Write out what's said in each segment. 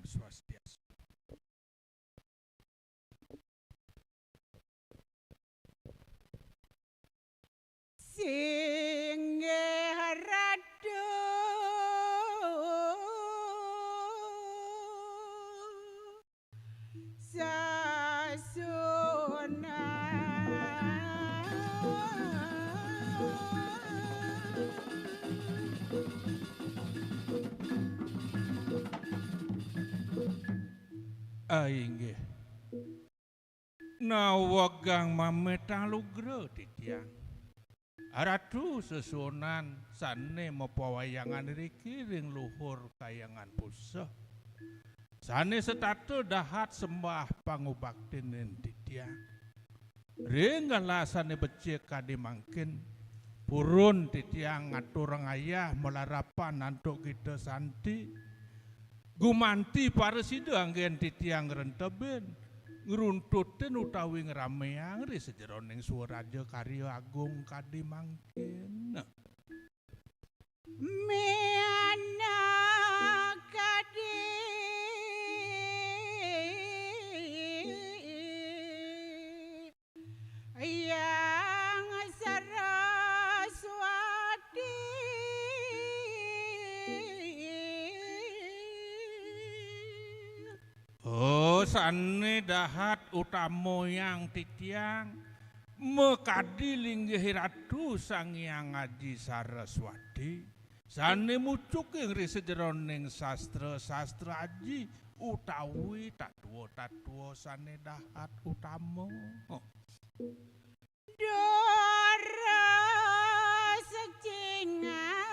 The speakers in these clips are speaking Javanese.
Swastiastu. Singgih radu Inggih. Nawagang mametang lugra titiang. Ratu sesunan sane mepawayangan riki ring luhur kayangan pusa. Sane setatu dahat sembah pangubaktin titiang. Ring sane becik kadi mangkin purun titiang ngatur ayah melarapan antuk kita santi. Gumanti para sidang gen titiang renteben ngruntutin utawi ngerameang ri sejeroning suaraja karya agung kadi mangkin. Miana kadi yang Saraswati Sane dahat utama yang titiang mekadi linggih ratu sang yang ngaji Saraswati sane mucuk ing sejeroning sastra aji utawi tatwa sane dahat utama. Dora secingat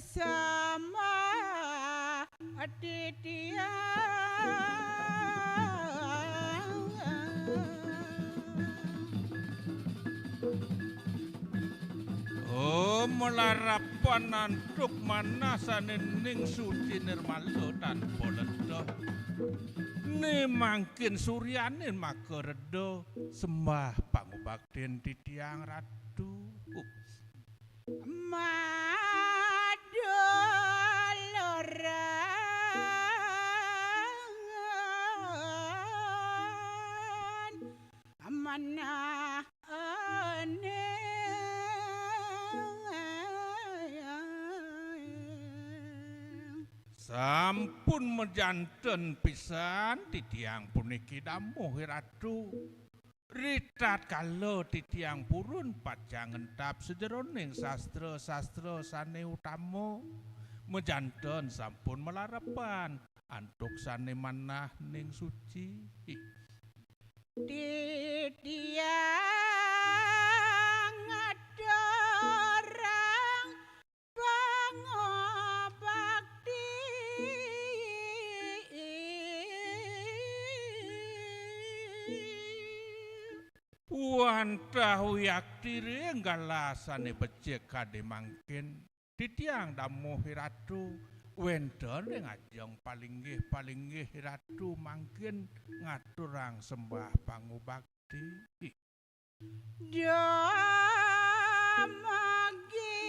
sama titiang melarapan antuk manasane ning suci nirmala tanpa ledah ne mangkin suryanin maka reda sembah pangubaktin titiang ratu madoloran amanah ane sampun mejanten pisan titiang puniki damuh ratu ritat kala titiang purun pajang entap sejeroning sastra sane utama mejanten sampun melarapan antuk sane manah ning suci titiang adorang pangobakti wantah yakti galasane becik kade mangkin titiang damuh ratu wenten ing ajeng palinggih ratu mangkin ngaturang sembah pangubakti damagi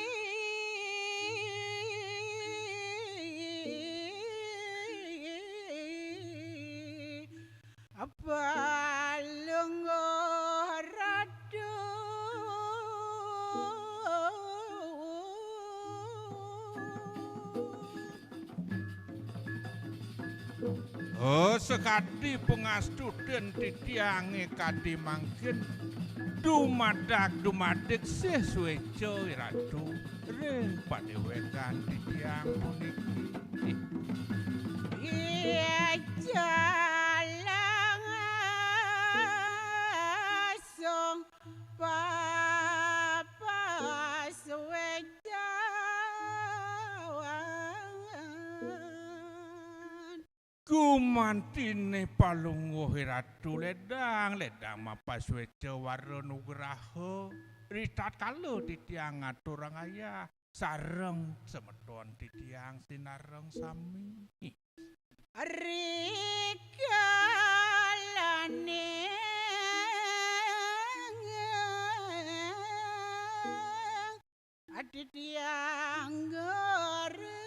palunggo ratu sekadi pengastuden titiange kadi mangkin dumadik sih suwejo ratu ring padewekan titiang puniki iya jalang asong papa suwejawan kumantine palungguh ratu ledang mapas weca warna nugraha ritat kala titiang ngatur ayah sareng semeton titiang sinareng sami rikalane aditya ngore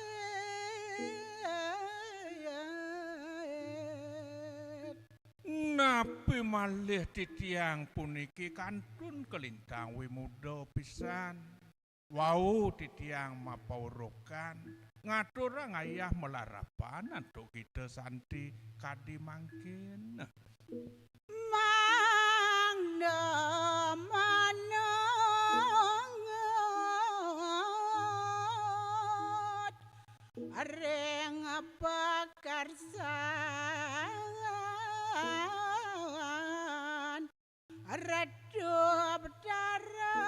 Napi malih titiang puniki kantun kelintang wimuda pisan. Wau titiang mapaurokan ngatur ngayah melarapan untuk kita santi kadi mangkin. Mangda manangat areng pakarsan ratu betara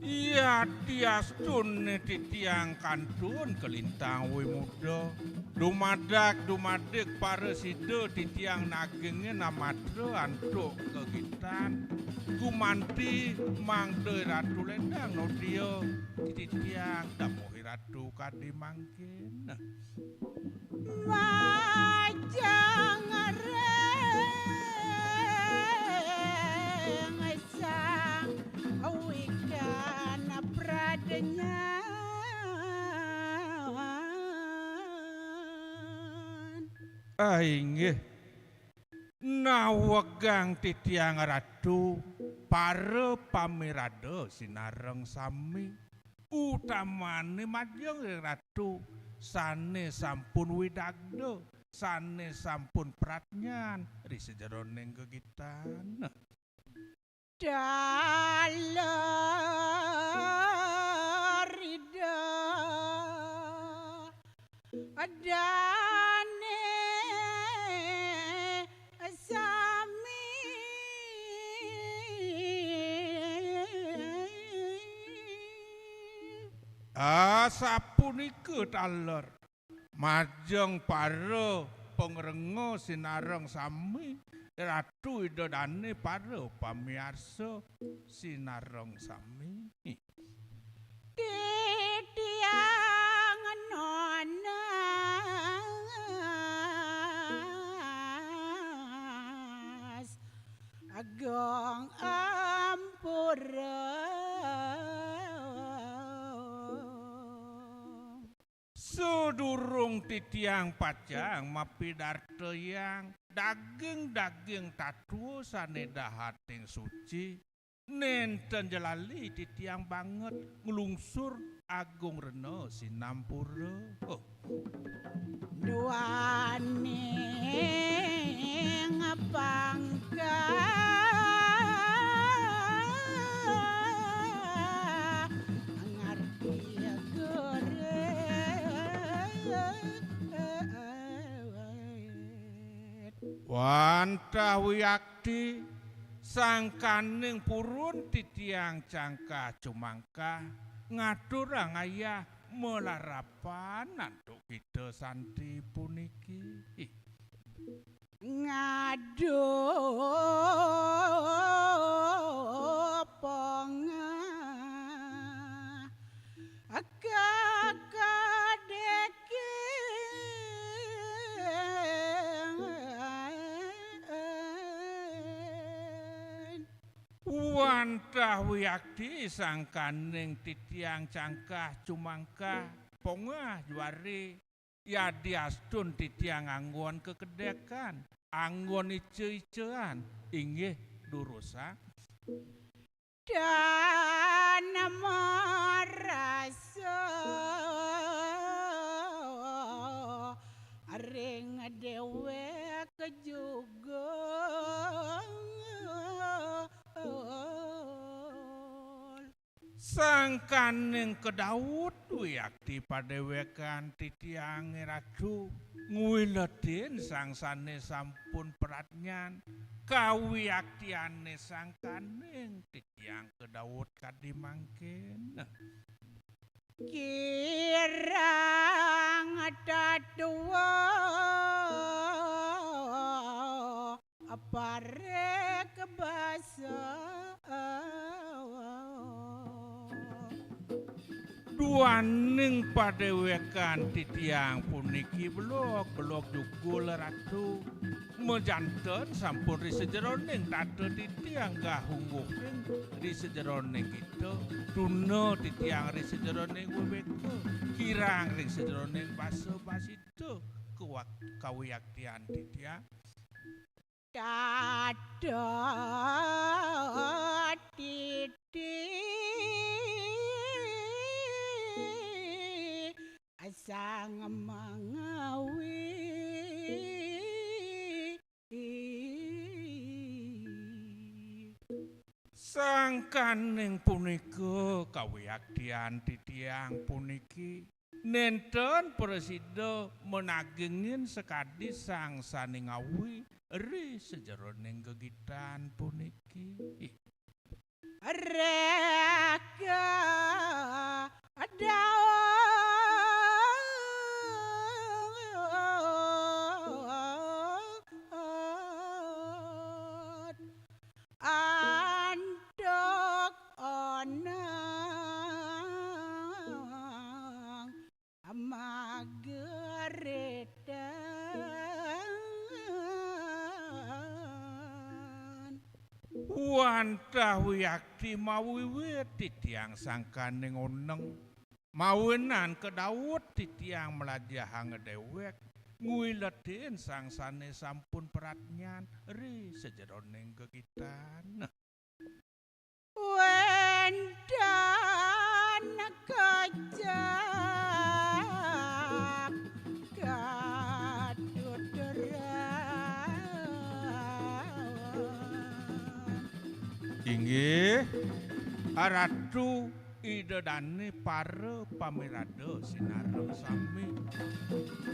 Iya tiastun titiang kantun kelintang wimuda. Dumadak para sida titiang nagenge namadra antuk kegitan. Gumanti mangde ratu lendang no dia titiang damohi ratu kadi mangkin. majang areng sang awikan pradenya Inggih. Nawegang titiang ratu para pamirada sinareng sami utamane majeng ratu sane sampun widagda sane sampun pratnyan ri sejeroning kegitan dalarida adane sami sapunika taler majeng para pengrenga sinareng sami ratu idodane para pamiarsa sinareng sami titiang nonas agong ampura sedurung titiang pacang mapidarta yang daging tatu sane dahating suci nenten jelali titiang banget ngelungsur agung rena sinampura duaning pangka ngarti wantah wiyakti sangkaning purun titiang cangkah cumangkah ngatur ngayah melarapan untuk kita santi puniki ngadu ponga kakadeke wantah wiyakti sangkaning titiang cangkah cumangkah pongah juari ya diastun titiang anggon kekedekan anggon ice-icean inggih durusa dan marasa areng dewe kejugo sangkaning kedaud wiyakti padewekan titiang ratu nguwiledin sangsane sampun pratnyan kawiyaktiane sangkaning titiang kedaud kadi mangkin kirang tatua apare kebasa duaning padewekan titiang puniki blok jugul ratu mejanten sampun di sejeroning tata titiang gahungguhing di sejeroning itu duno titiang di sejeroning webeke kirang di sejeroning baso basito kawiyaktian titiang Tado titi asang mangawi sangkaning punika kawiyaktian titiang puniki nenten presida menagengin sekadi sang saningawi ri sejeroning gegitan puniki reka adaot andok onang amageretan wantah wiyakti mawiwit titiang sangkaning oneng mawenan kedawut titiang melajahang ngedewek nguiletin sangsane sampun peratnyan ri sejeroning gegitan wendan kajak katuderan inggih Ratu idedane para pamirada sinareng sami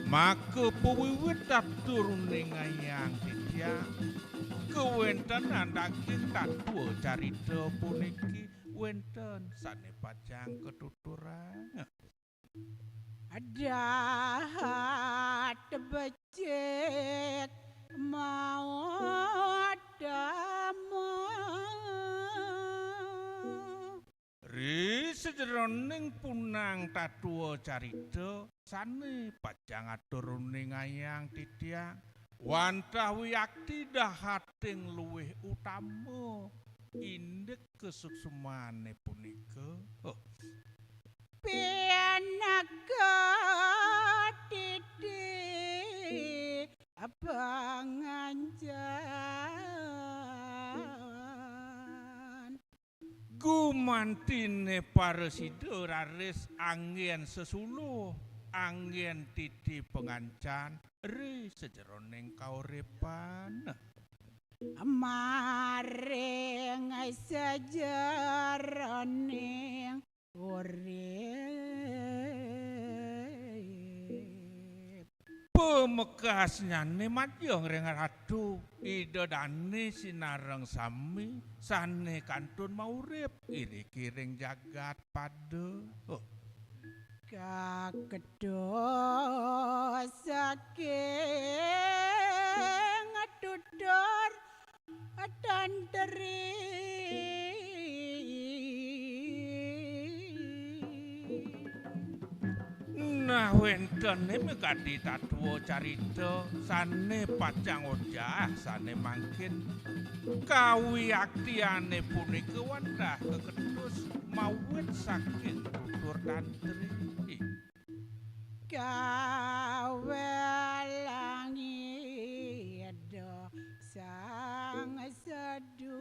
maka puwiwit turuning ngayang titiang kewenten daging tatu carita puniki wenten sanepajang ketuturan Dahat becek mau damo ri sejeroning punang tatua carita sane pajang aturuning ngayang titiang wantah wiyakti dahating luwih utama indek kesuksumane punika Pianaga titi abang anjan gumantine paresida raris angin sesuluh angin titi pengancan ri sejeroning kauripan maring sejeroning urip pemekasnya majeng ring ratu idedane sinareng sami sane kantun maurip iri-kiring jagat pada kakedo saking tudor dan teri nah wentene mekati tatuo carita sane pacang ojah sane mangkin kawiyaktiane punika wantah keketus mawit saking tutur tantri kawelangi do sang seduh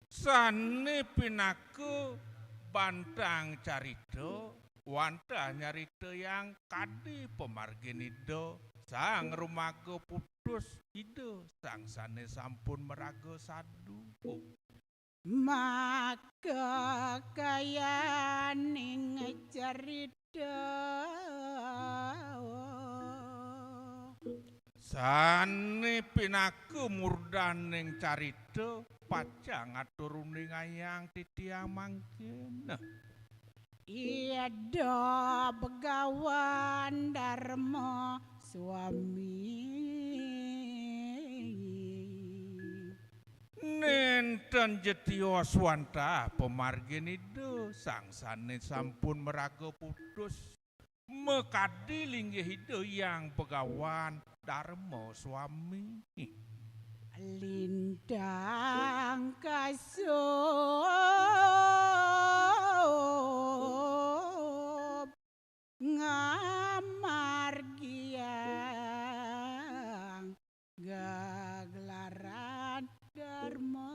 sane pinaku bantang carita wantah nyarita yang kadi pemarginido sang rumaga putus ide sang sane sampun meraga sadu maka kayaning cerita sane pinaku murdaning carita pacang aturuning ngayang titiang mangkin iya do begawan dharma suami Nenten Jetyo Swanta pemargin itu sangsane sampun meraga putus mekadi linggih hidup yang pegawan Darmo suami lindang kasop ngamargiang gaglaran Dharma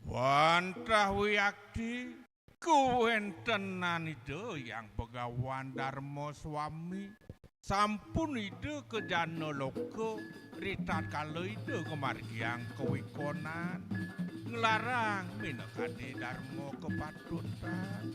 wantah wiyakti kuwentenan itu yang pegawan Darmo suami sampun ide ke jana loko ritat kalau ide kemargiang kewikonan ngelarang minakadi Darmo kepatutan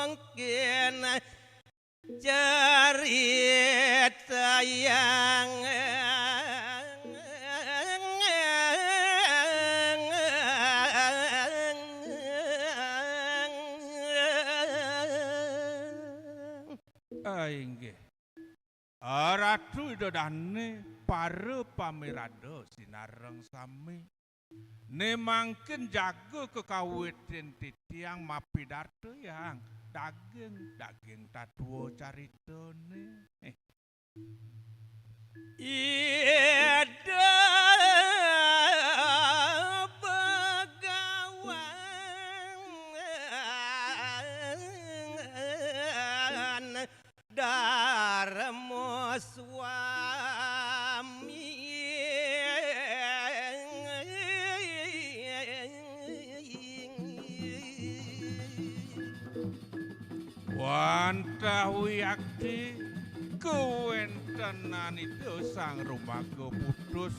mungkin cerita yang inggih Ratu idodane para pamirado sinareng sami ne mangken jaga kekawiten titiang mapidato yang daging tatuo caritone ida begawan Darmo suami wantah wiyakti kuwentenan itu sang rumaga putus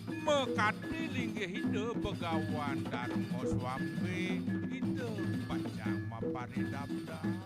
mekadi linggih hidup begawan Darmo suami hidup panjang maparidap-dap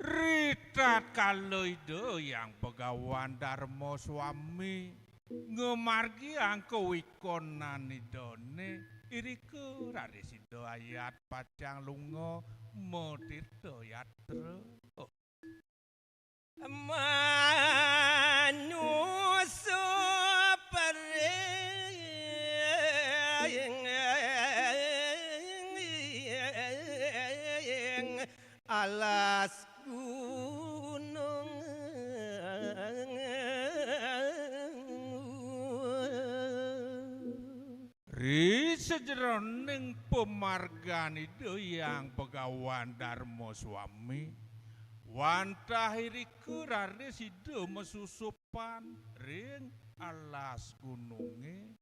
Ritat kalau itu yang pegawan Darmo suami ngemargi angko wikonan idone iriku rarisido ayat pacang lungo motirto yatra manusia pereng alas gunung ri sejeroning pemargan itu yang pegawan Darmo suami wantah iriku rarisido mesusupan ring alas gununge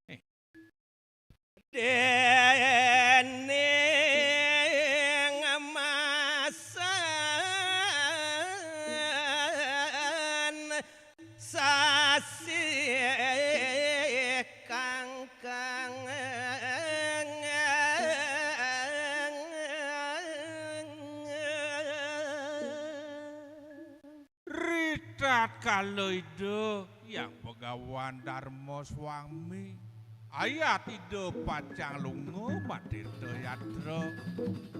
dening masan sasi kangkang ritat kalau itu yang pegawan Darmo suami ayat ide pacang lungo matirto yatra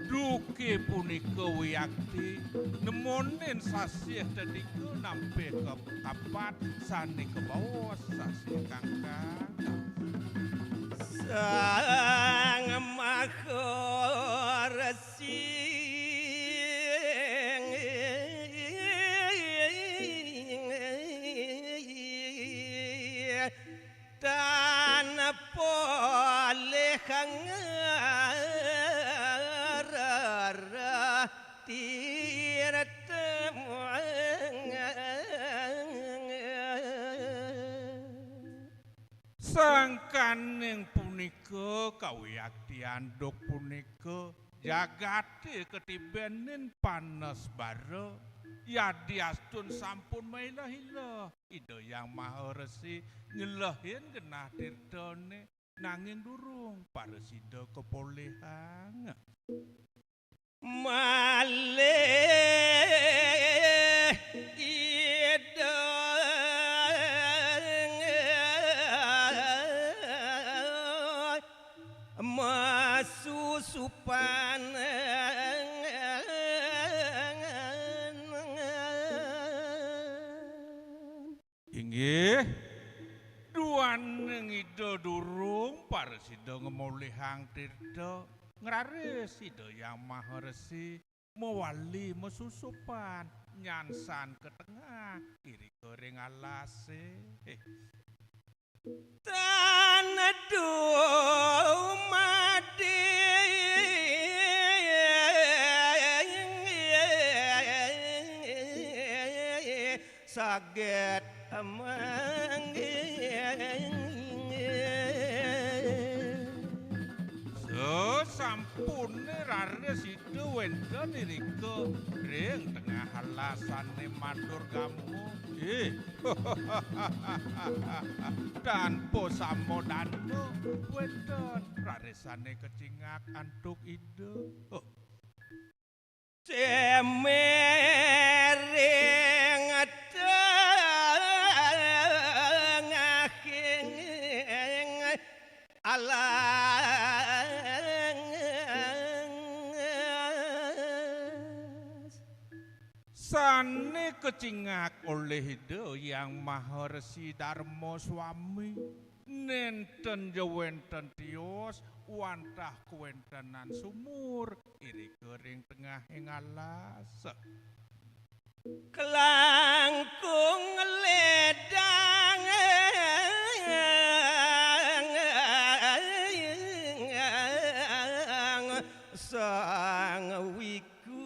duke punika wiyakti nemonin sasih tadika nampe ke kapat sani ke bawah sasih kangkang sang maharesi dan boleh tir Sangkaning punika kawiyakti anduk punika jagate ketibenin panas bara yadi astun sampun mailah-ilah Ida Yang Maha Resi ngelahin genah tirtane nanging durung paresida kepolehan malih Ida masusupan inggih duaneng Ida durung paresida ngemolehang tirta ngraris Ida Yang Maha Resi mewali mesusupan nyansan ke tengah kiri kering alase tanah dumadi saget sampun raris Ida wenten irika ring tengah alasane matur kamu tanpa samodana wenten rarisane kecingak antuk Ida cemering tengahing alas sane kecingak oleh Ida Yang Maha Resi Darma Swami nenten jawenten tios wantah kuwentenan sumur iri kering tengah ing alas kelangkung ledang sang wiku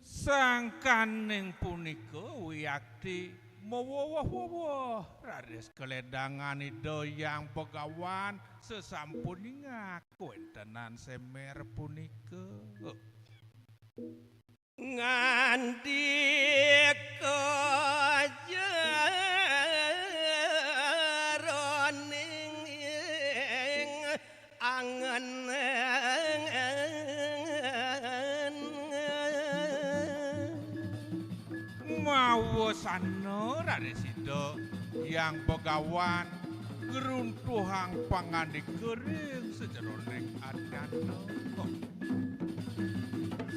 sangkaning punika wiyakti mawa-wawa raris keledangan Ida Yang Begawan sesampun ingak kuwentenan Semer punika ngandika jeroning angen mawasana raris Ida Yang Begawan ngruntuhang pangandika ring sejeroning adana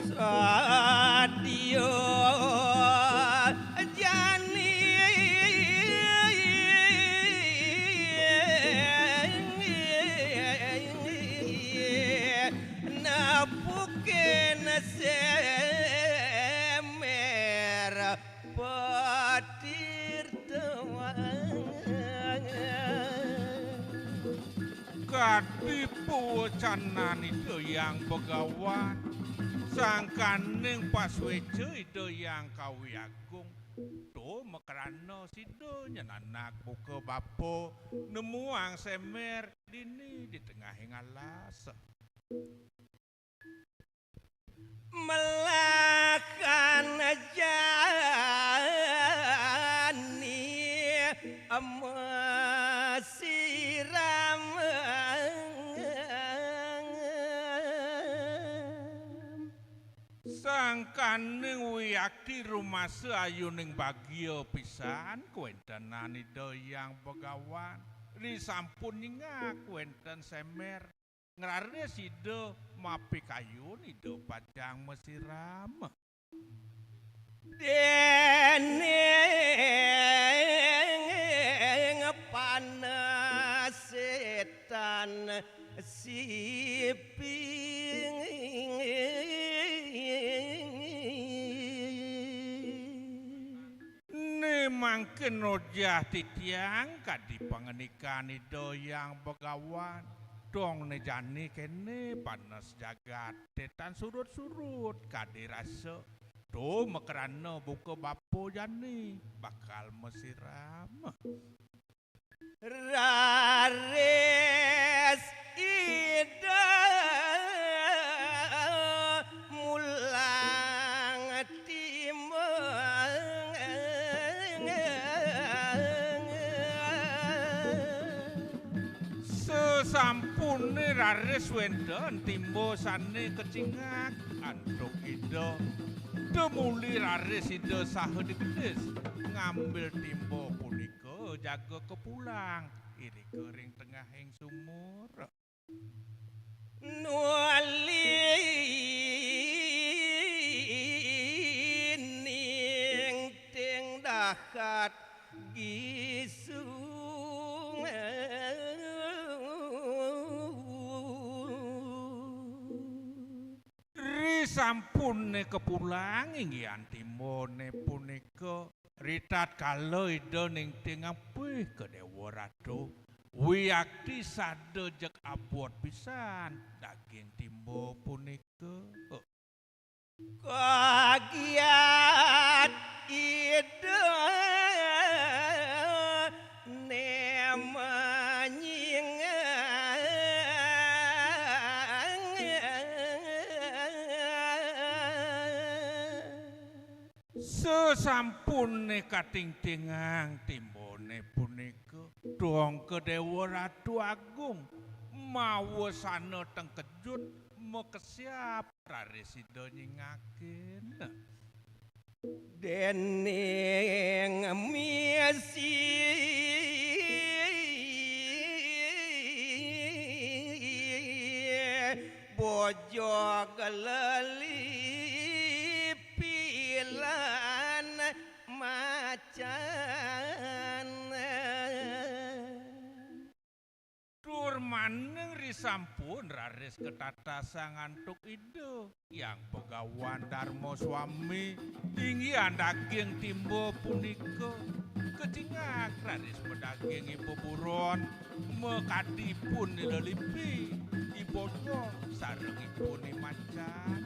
sadio jani napuken Semer patir katipu wacanan Ida Yang Begawan sangkaning pasweja Ida Yang Kawiyagung to mekrana sida nyenanak buka bapa nemuang Semer dini di tengahing alas melakan jani mesiram sangkaning wiyakti rumase ayuning bagya pisan kuwentenan Ida Yang Begawan risampun ingak wenten Semer ngraris Ida mapi kayun Ida padang mesiram dening panas setan siping mangken ojah titiang kadi pangenikani doyang begawan dong nejani kene panas jagat tetan surut-surut kadi rasa do mekerana buka bapo jani bakal mesiram rares ida mulang timeng sesampune rares wenten timbo sane kecingak antuk ida demuli rares ida saha digedhes ngambil timbo punika jaga kepulang iri kering tengah heng sumur nualining ting dakat gisung sampune kepulang inggian timone punika ritat kalau ida ning tingapih kedewa ratu wiyakti sada jek abot pisan daging timbo punika kagiat ida nemanying sesampune kating-tingang timbone punika dong kedewa ratu agung mawasana teng kejut mekesiap raresida nyingaken dening misi bojo geleli pilan macan tur maneng risampun raris ketatasan ngantuk ide yang pegawan Darmo Swami tinggian daging timbo punika kecingak raris pedaging ibu buron mekadipun nilelipi ibodo sareng ipun macan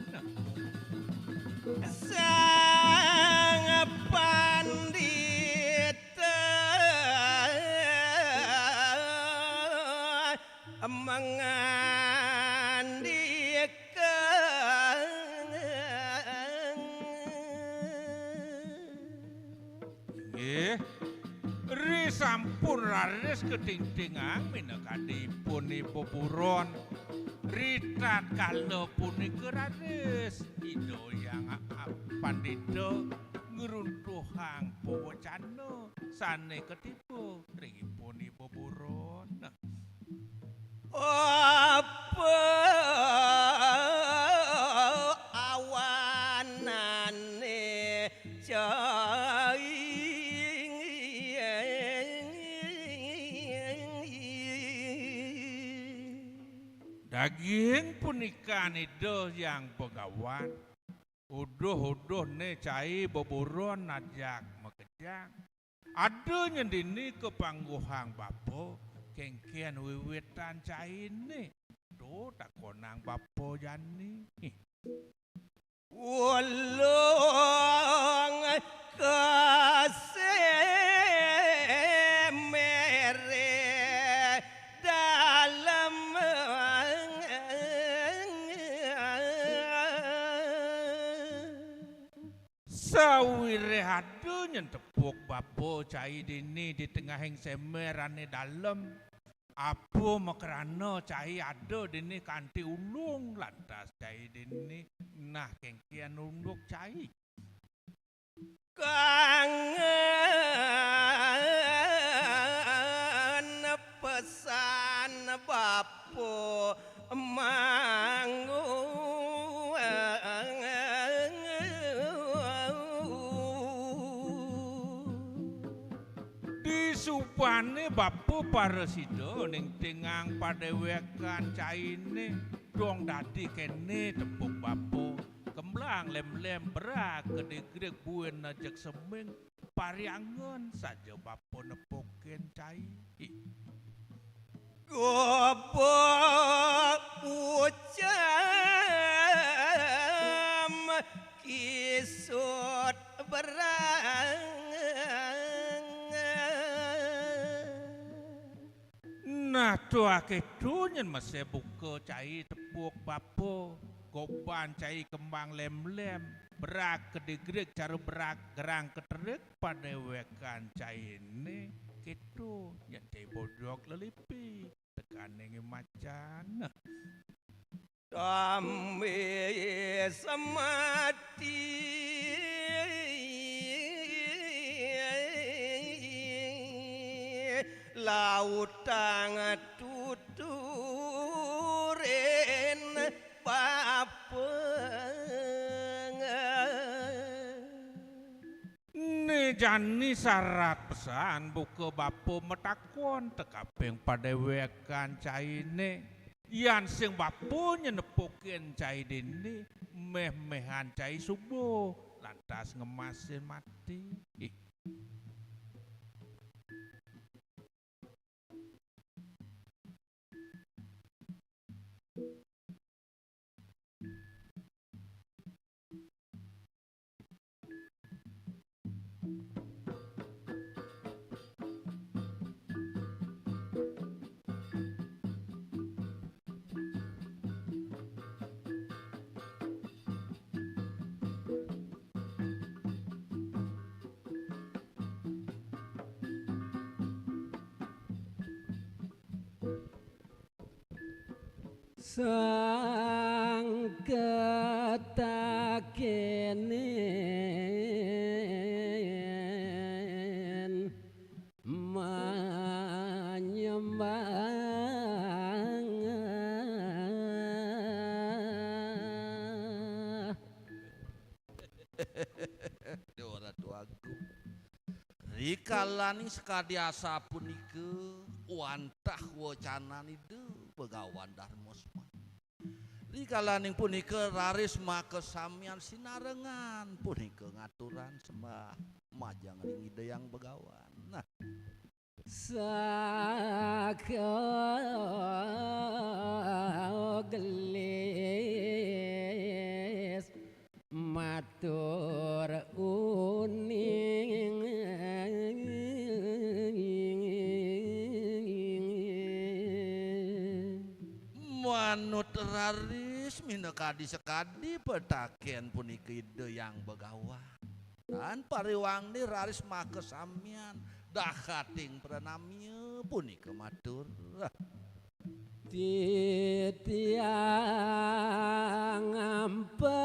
sang pandita mengandikan risampun raris ketingtingan minakadipun ibu buron ritat kalau punika raris ido yang pandito ngeruntuhang pawacana sane ketipu ringipun ibu buron apa awanane caing daging punika nido yang pegawan uduh-uduh ne cai boburon najak mekejang ada nyendini kepangguhang bapo kengkian wiwitan cai ne do tak konang bapo jani ulung kasih mere dalam sawire hadu nyentepuk bapo cai dini di tengah heng semerane dalem apa mekerana cai ada dini kanti ulung lantas cai dini nah kengkian unduk cai kangen pesan bapo manggung disupane bapo parasido ning tingang padewekan caine dong dadi kene tepuk bapo kemblang lem-lem berak gede-gede buen najak semeng pariangan saja bapo nepoken cai. Gobok ucam kisut berang. Nah tua ketunyan masih buka cai tepuk bapo goban cai kembang lem-lem berak kedegrek cara berak gerang keterik pada wekan cai ini gitu yang cai bodok lelipi tekan nengi macan Kami semati lautang tuturin papeng. Nih jani syarat pesan buka bapo metakon tekapeng pada wekan cai ini yang sing bapo nyenepokin cai dini meh-mehan cai subuh lantas ngemasin mati. sang ketakenen menyembah Ora tuaku. Rikalaning sekadiasa punike wantah wacanani deui begawan darmosma. Rikalaning punike raris makesamian sinarengan punike ngaturan sembah majang ring ideyang begawan. Nah, sagelis matur uning manut raris minekadi sekadi petaken punike ideyang begawan. Dan pariwangni raris makesamian dakating pranamya punike matur. titiang ampekang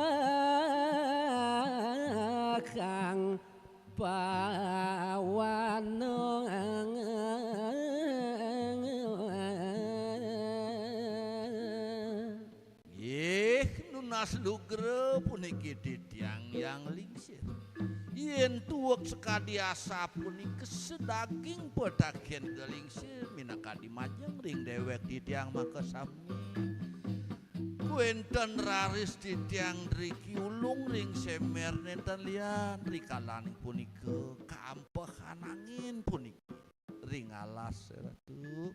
pawano Nunas lugre puniki titiang yang lingsir. Yen tuwek sekadiasa puniki sedaging petaken gelingsir minakadi majeng ring dewek titiang makesami. Kuenten raris titiang driki ulung ring semer nenten lian rikalaning punike kaampehan angin puniki ring alas ratu.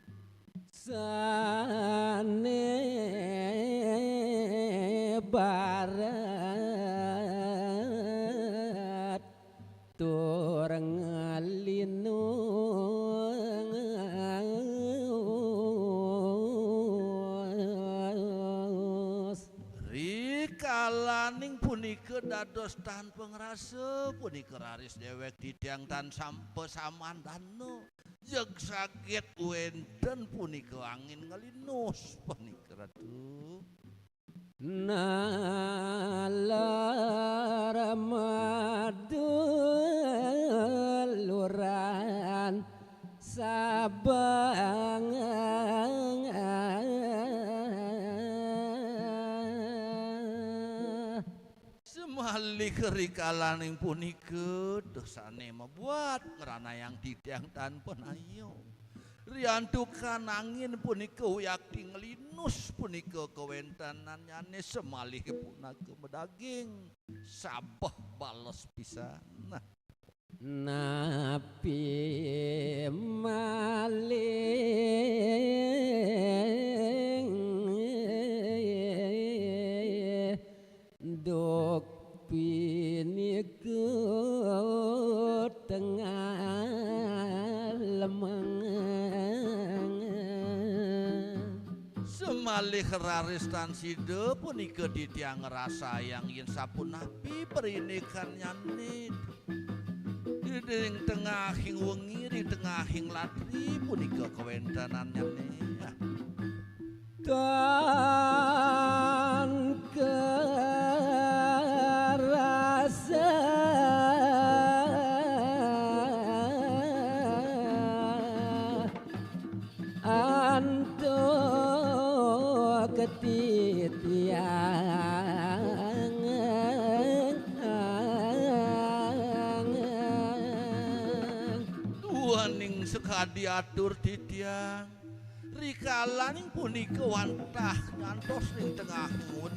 sane barat tur ngalinus Rikalaning punike dados tahan pengrase punike raris dewek titiang tan sampe samandano jeg saged wenten punike angin ngelinus punike ratu. nalar maduluran sabang Semalik rikalaning punike dosane membuat ngerana yang titiang tan penayo. Riantukan angin punike yakti ngelinus punike kewentanan nyane semalih punake medaging sabah bales pisan. Nah, napi maling dok pinikut tengah lemang semalih raris tan side punika ditiang ngerasa yang yen sapunapi perinikan nyanit di tengahing wengi di tengahing latri punika kawentanan nyanit dan kerasa anto ketitiang duaning sekadi atur titiang rikalaning punika wantah ngantos ning tengah ngun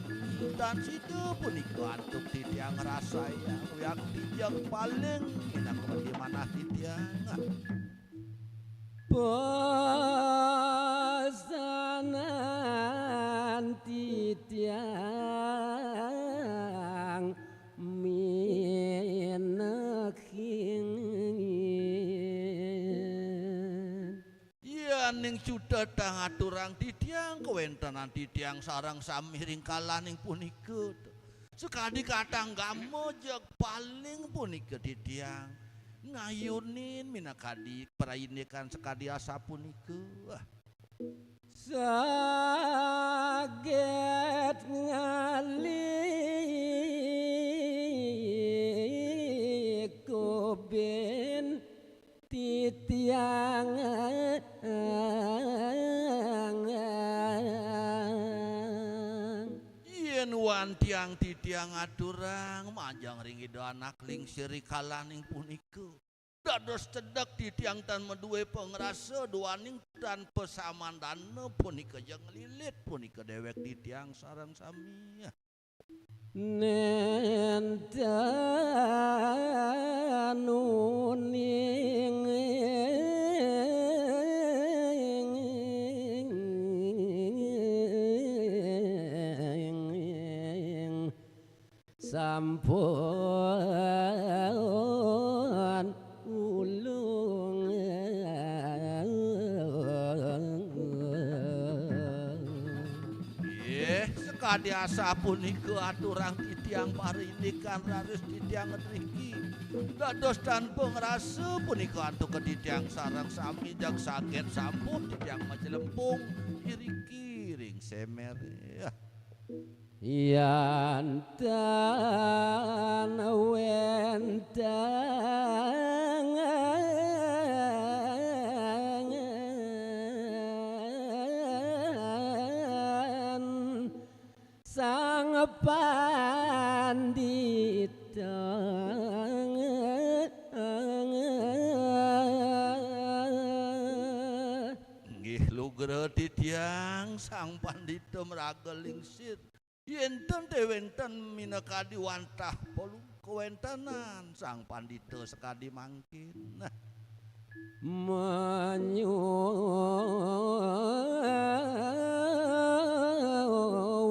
dan situ punika antuk titiang rasaya yang titiang paling inang bagaimana titiang pesanan titiang minakhin ning sudah aturang titiang kawentanan titiang sarang samiring kalaning punika sekadi katang gamojeg paling punika titiang ngayunin minakadi prainikan sekadi asa punika saget ngali koben titiang yen wan tiang titiang aturang majang ringido anak ling siri kalaning punika dados cedek titiang tan meduwe pengrasa duaning tan pesamandana punika jeung lilit punika dewek titiang sareng sami nentanuning sampun ulung sekadi asa punika aturang titiang parindikan raris titiang ngetriki dados dan pengrasa punika antuk ketitiang sarang sami jak saget sampun titiang majelempung kiri-kiring semer yantan wentang sang pandita nggih lugra titiang sang pandita meraga lingsir yenten dewenten minakadi wantah polu kewentanan sang pandita sekadi mangkin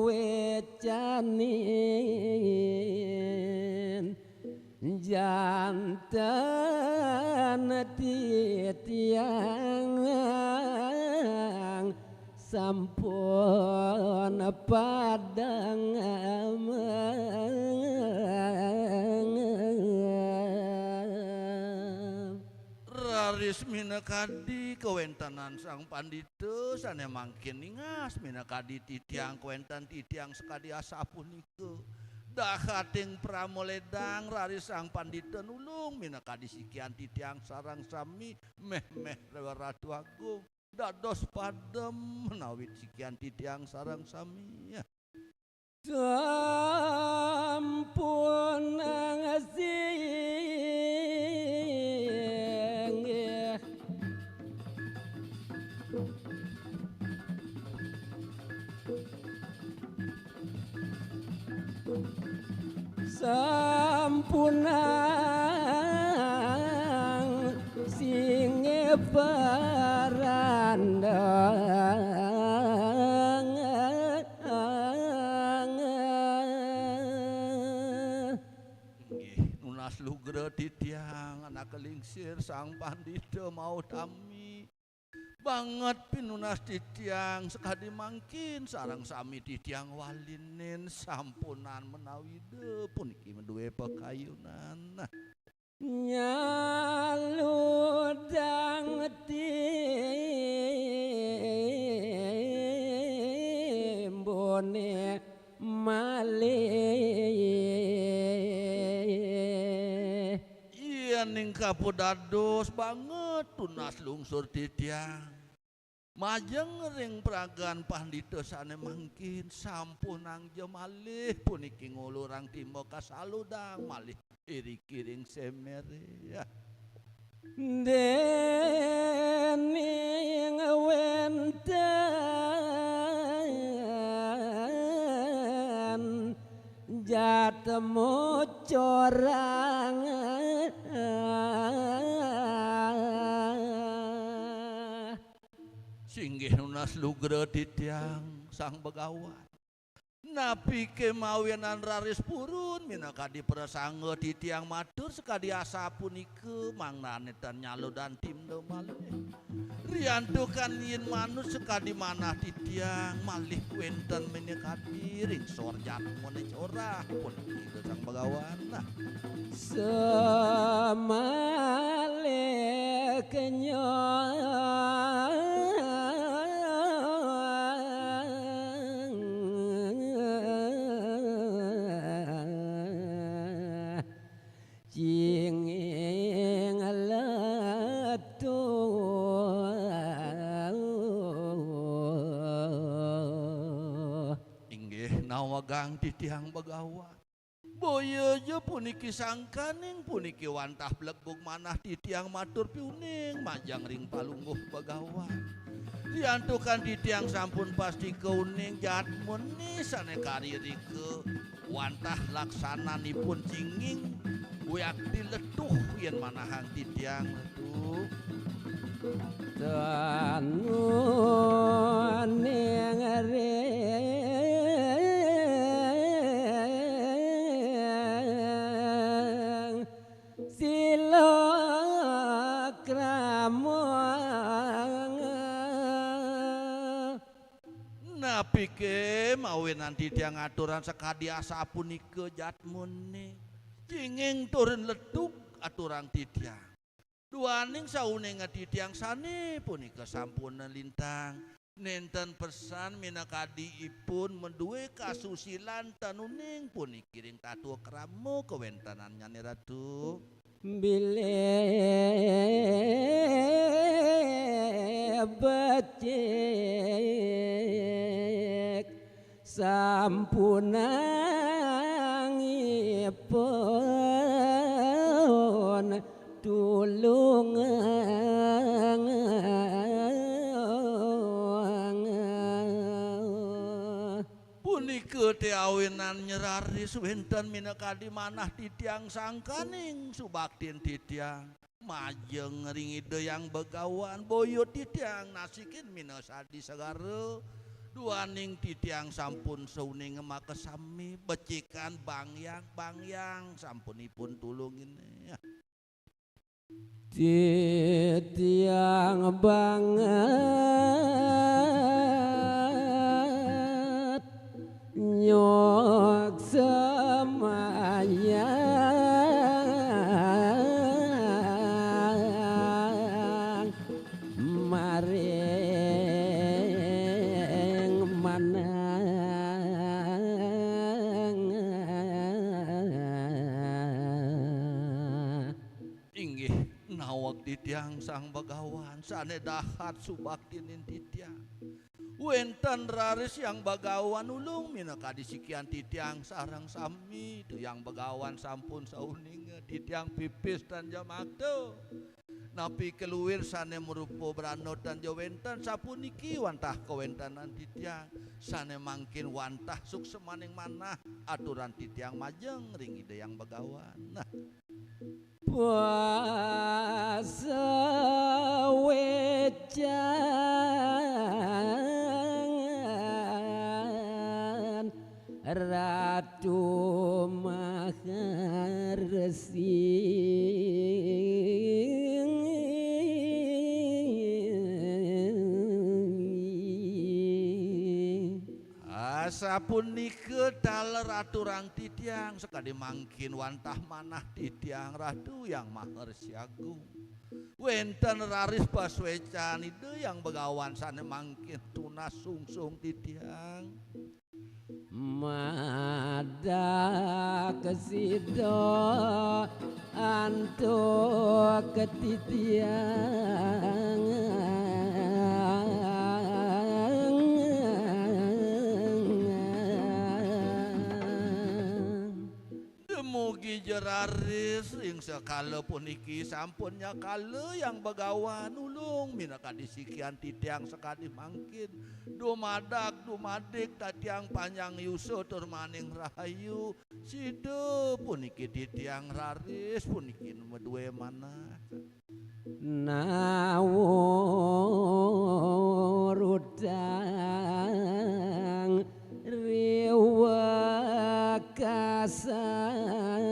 wecanin jantan titiang sampun padang raris minakadi kewentanan sang pandita sane mangkin ningas minakadi titiang kewentan titiang sekadi asa punika dahating pramoledang raris sang pandita nulung minakadi sikian titiang sarang sami meh ratu agung dados padem menawi sikian titiang sarang sami sampun ngasih sampunan parandang Nggih, nunas lugra titiang anak kelingsir sang pandita mau tami banget pinunas titiang sekadi mangkin sarang sami titiang walinin sampunan menawi de puniki menduwe pekayunan. Nah, nyaludang timbone malih iya ning kapudados banget tunas lungsur titiang majeng ring pragan pandita sane mangkin sampunang jemalih puniki ngulurang timo kasaludang malih iri-kiring semere ya. dening wenten jatemu corang Singgih nunas lugra titiang sang begawan napi kemawinan raris purun minakadi prasangga titiang matur sekadi asa punike mangnane dan nyalo dan tim malih riantukan yin manut sekadi manah titiang malih wenten minakadi ring sorjat mone corah punike sang begawan. Nah, semale kenyang cinging letu inggih nawagang titiang begawan boyo je puniki sangkaning puniki wantah blegug manah titiang matur piuning majang ring palungguh begawan diantukan titiang sampun pasti keuning jatmun ni sane karirike wantah laksananipun cinging wiakti letuh yen manahang titiang letuh tanu ning ring sila kramang napi ke mawinan titiang aturan sekadi asa punike jatmune cinging turun letuk aturan titiang duaning sauning titiang sane punika sampun lintang nenten pesan minakadi ipun menduwe kasusilan tanuning puniki ring tatu kramo kewentanan nyane ratu bile becik sampunangipun tulung punike te awinan nyeraris wenten minakadi manah titiang sangkaning subaktin titiang majeng ring ide yang begawan boyo titiang nasikin minasadi segara duaning titiang sampun sauning makesami becikan bangyang sampunipun tulungin ya. titiang banget nyok semayang maring manang Inggih nawak titiang sang begawan sane dahat subaktinin titiang wenten raris yang begawan ulung minakadi sikian titiang sarang sami tu yang begawan sampun sauning titiang pipis dan jamakto napi keluir sane merupo branot dan jawenten sapuniki wantah kewentanan titiang sane mangkin wantah suksemaning manah aturan titiang majeng ring ide yang begawan. Nah, puasa Asa punika daler aturang titiang sekali mangkin wantah manah titiang ratu yang maher siagung. Wenten raris paswecan itu yang begawan sana mangkin tunas sungsung titiang. Mada kesido antuk ketitiang Mugi jeraris ing sekala puniki sampunnya kala yang begawan ulung minaka disikian titiang sekali mangkin dumadak dumadik tatiang panjang yuso turmaning rahayu side puniki titiang raris puniki nomor dua mana nawurudang riwa kasang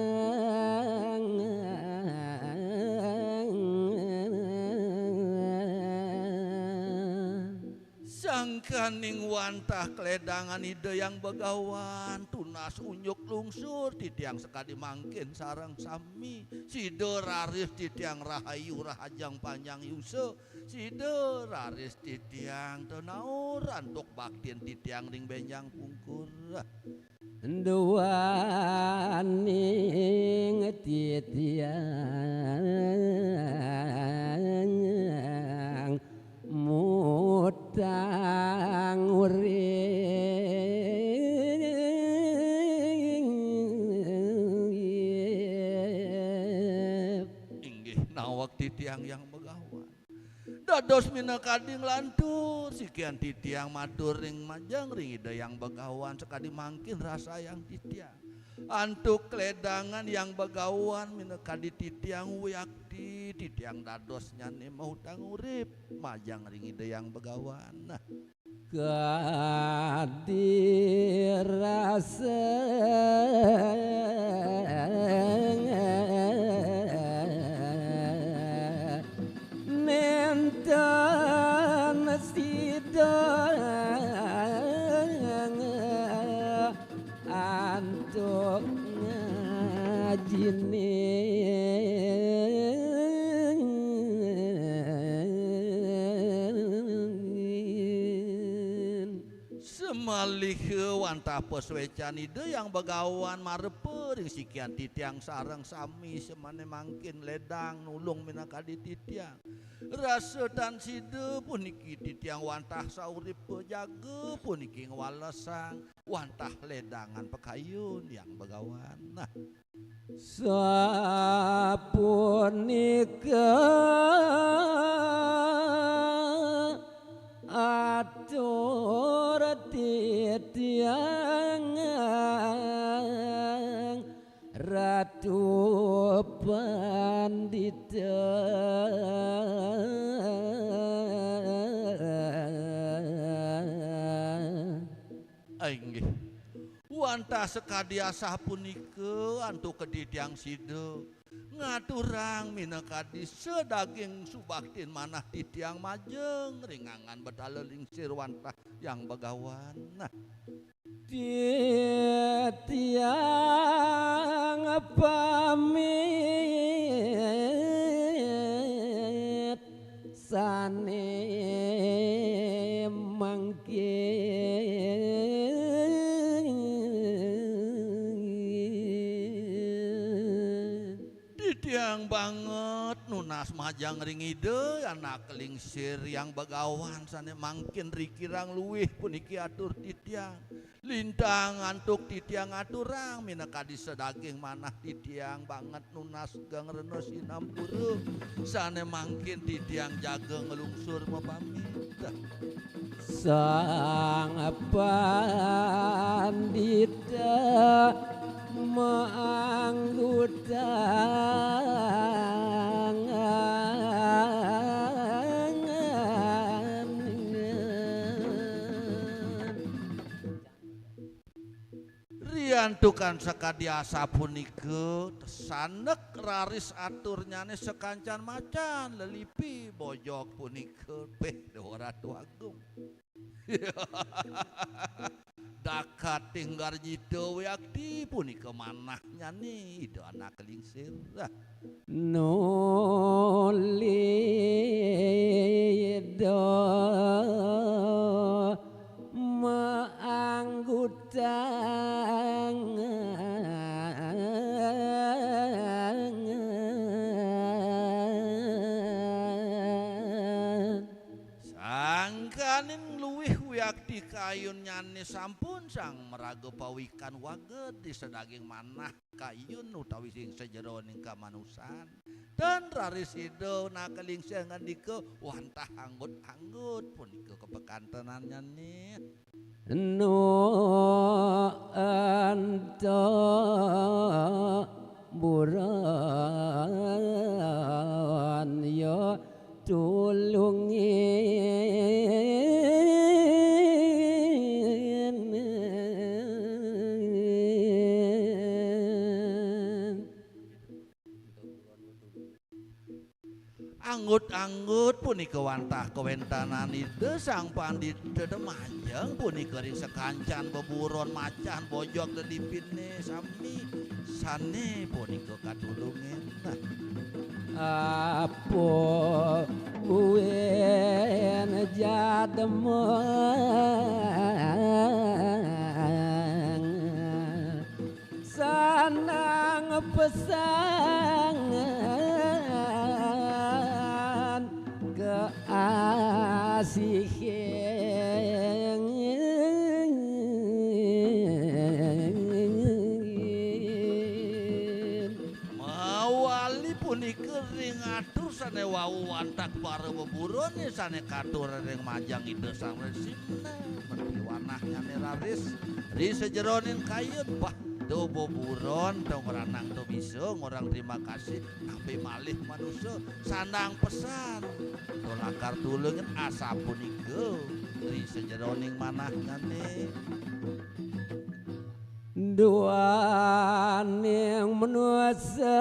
sangkaning wantah kledangan ide yang begawan tunas unyuk lungsur titiang sekali mangkin sarang sami side raris titiang rahayu rahajang panjang yuso side raris titiang tenaur antuk baktin titiang ring benjang pungkur duaning titiang mutang urip inggih nawak titiang yang begawan dados minakading lantur sikian titiang matur ring majang ring ide yang begawan sekali mangkin rasa yang titiang antuk kledangan yang begawan minakadi titiang wiyakti titiang dados nyane mau tang urip majang ring ide yang begawan nah kadirasa nenten sidang antuk ngajinin semalih wantah peswecan ide yang begawan marepering sikian titiang sarang sami semane mangkin ledang nulung minakadi titiang rasa dan side puniki titiang wantah saurip pejaga puniki ngwalesang wantah ledangan pekayun yang begawan nah sapunika atur titiang ratu pandita inggih wantah sekadiasah punika antuk keditiang side ngaturang minakadi sedaging subaktin manah titiang majeng ringangan betaleling wantah yang begawan nah titiang pamit sane mangkin titiang banget nunas majang ring ide anak kelingsir yang begawan sane mangkin rikirang luwih puniki atur titiang lintang antuk titiang aturang minakadi sedaging manah titiang banget nunas gang reno sinampuru sane mangkin titiang jaga ngelungsur mapamit sang pandita Gantukan sakadiasa punika sanek raris aturnyane sekancan macan lelipi bojok punika Ratu Agung. Dakat tinggal jido yakti punika manahnya nih do anak kelingsir. Nolido maanggutang Sangkanin luwih wiakti kayun nyane sampun sang meraga pawikan waget di sedaging manah kayun utawi sing sejeroning kamanusan dan raris ido nakaling siangan dike wantah anggut-anggut punika kepekantenannya nih no anto buron yo tulungin anggut-anggut punika wantah kewentanan ide sang pandit dedemanjang punika ring sekancan beburon macan bojok dedipine sami sane punika katulungin apo buen jademang sanang pesangan keasihin mawali punika ring atur sane wau wantak para beburon sane katur ring majang ide sang resipna merti wanahnya raris ri sejeronin kayun bah do beburon do ngeranang do bisa ngorang terima kasih nabi malih manusia sandang pesan do lakar tulungin asa punika ri sejeroning manahnya duan yang menuasa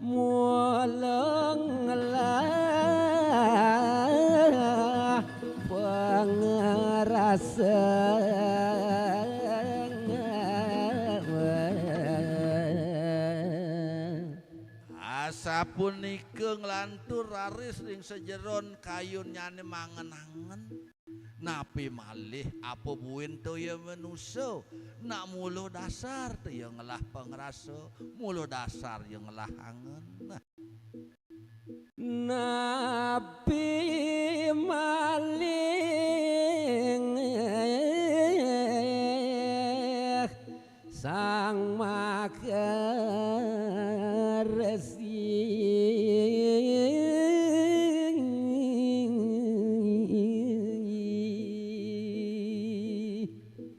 muleng lah pengerasa asa punika nglantur raris ring sejeron kayun nyane mangen-angen napi malih apa buin to ya manusia nak mulu dasar to ya ngelah pengrasa mulu dasar ya ngelah angen napi maling sang makaresi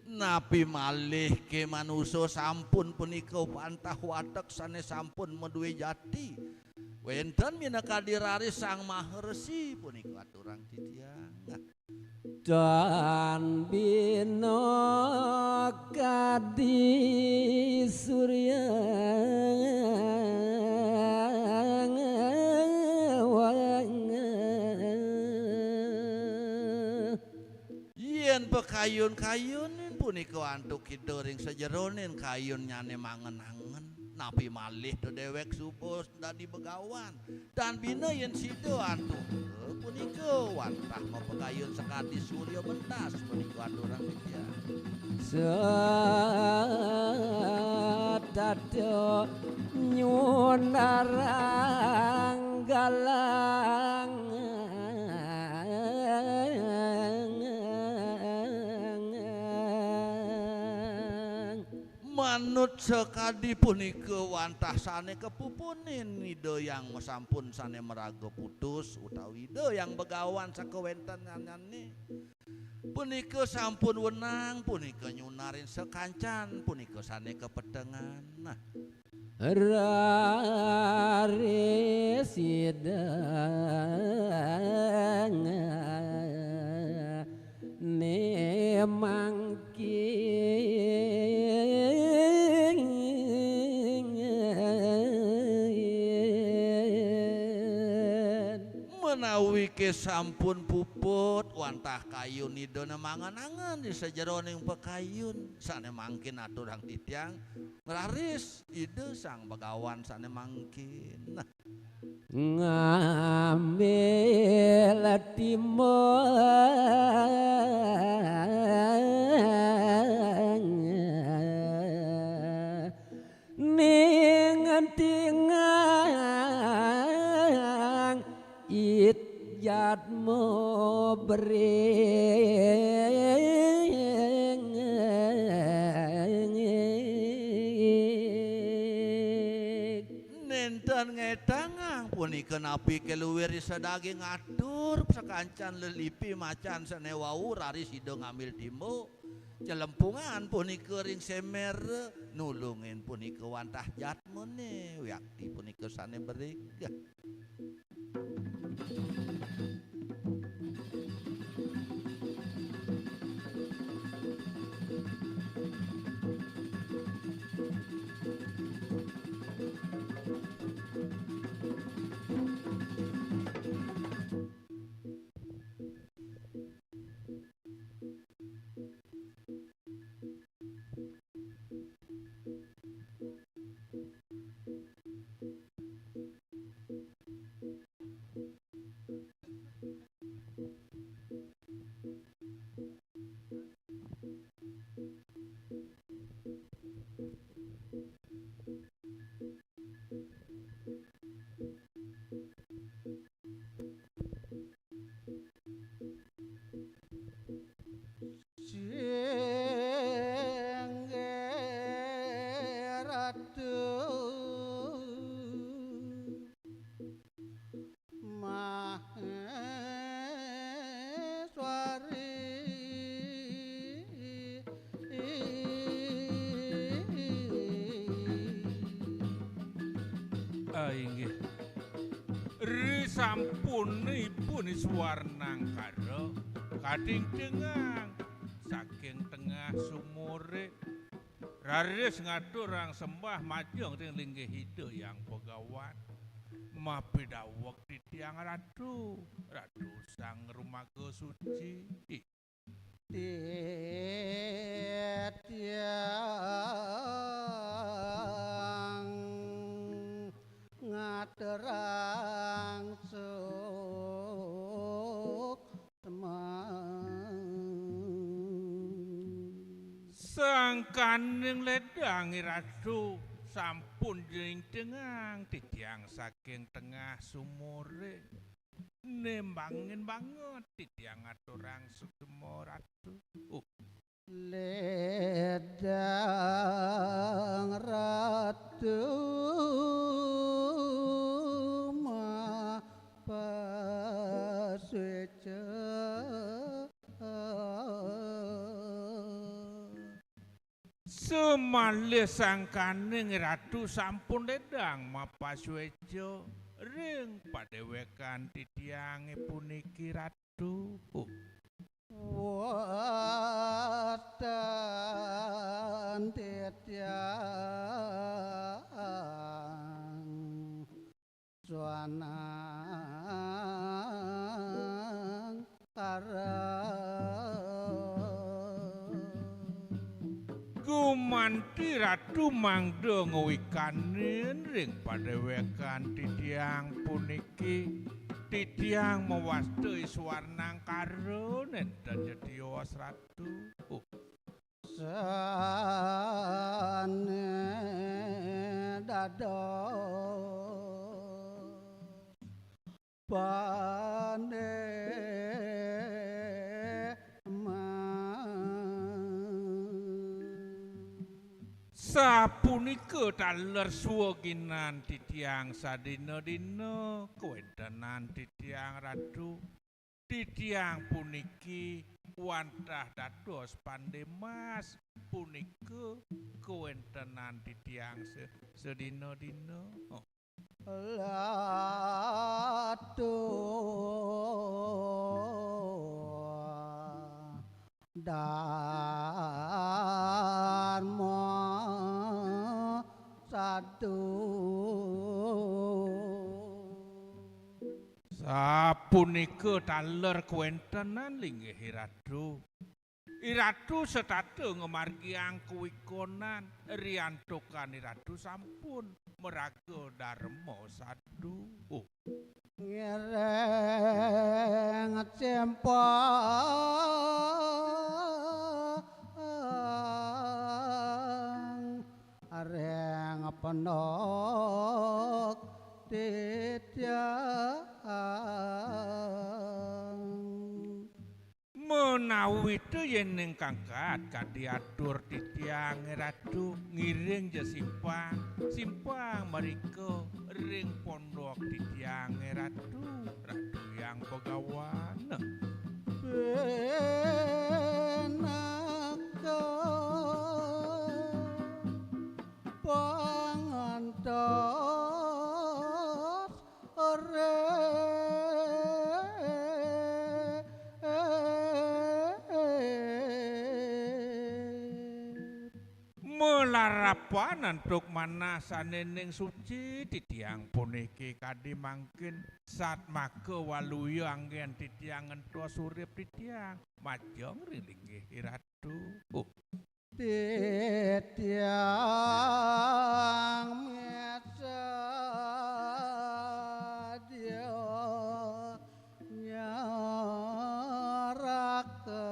napi malih ke manusia sampun punika pantah watek sane sampun meduwe jati wenten minangka dirari sang maharesi punika aturang titiang dan bino kadi surya yen pekayun-kayunin punika antuk kidoring sejeronin kayun nyane mangen-angen napi malih do dewek supos dadi begawan dan bina yen sido antuk punika wantah mapekayun sekadi surya mentas punika aturang dia sedado nyunarang galang manut sekadi punika wantah sane kepupunin ide yang sampun sane meraga putus utawi ide yang begawan sakewenten nyanyi punika sampun wenang punika nyunarin sekancan punika sane kepedengan nah rari sidang ne mangkin menawi ke sampun puput wantah kayun idona mangan-angan di sajeroning pekayun sane mangkin aturang titiang ngeraris ide sang begawan sane mangkin nah ngambil timang ningan tingang it jadmu bering nenten ngedangang punikeun api keluwer sadaging atur sakancan lelipi macan sanewau raris hidung ngambil timbo celempungan punike ring semer nulungin punike wantah jatmene yakti punike sane berig Inggih. Sampun Swarnang karo kading dengang saking tengah sumure raris ngaturang sembah majeng ring linggih hidup yang pegawan mapi dawek di tiang ratu sang rumaga suci tiang ngaterang sok sang kaning ledang ratu sampun jeng dengang titiang saking tengah sumure nembangin banget titiang aturang sukmo ratu ledang ratu ma pasweca semale sang kaning ratu sampun ledang mapaswejo ring padewekan titiange puniki ratu watan titiang suanang gumanti ratu mangdo ngowikanen ring padewekan titiang puniki titiang mewastui Swarnang karo nenten Jetiwas ratu sane dados pane sapunika taler suweginan titiang sadina-dina kewedanan titiang ratu titiang puniki wantah dados pandemas punika kewentenan titiang sedina-dina latu Dharma sadu sapunika taler kuwentenan linggih Iratu. Iratu setatu ngemargi angku ikonan riantokan Iratu sampun meraga Dharma sadu. ngereng cempang areng penok tityang Menawi itu yen ning kangkat kadiatur titiang Ratu ngiring je simpang mereka ring pondok titiang Ratu yang pegawan benaka pangantos melarapan untuk manasane ning suci titiang puniki kadi mangkin sat make waluya anggen titiang entos urip titiang majong ringgih Ratu. tityang mesadya nyaraka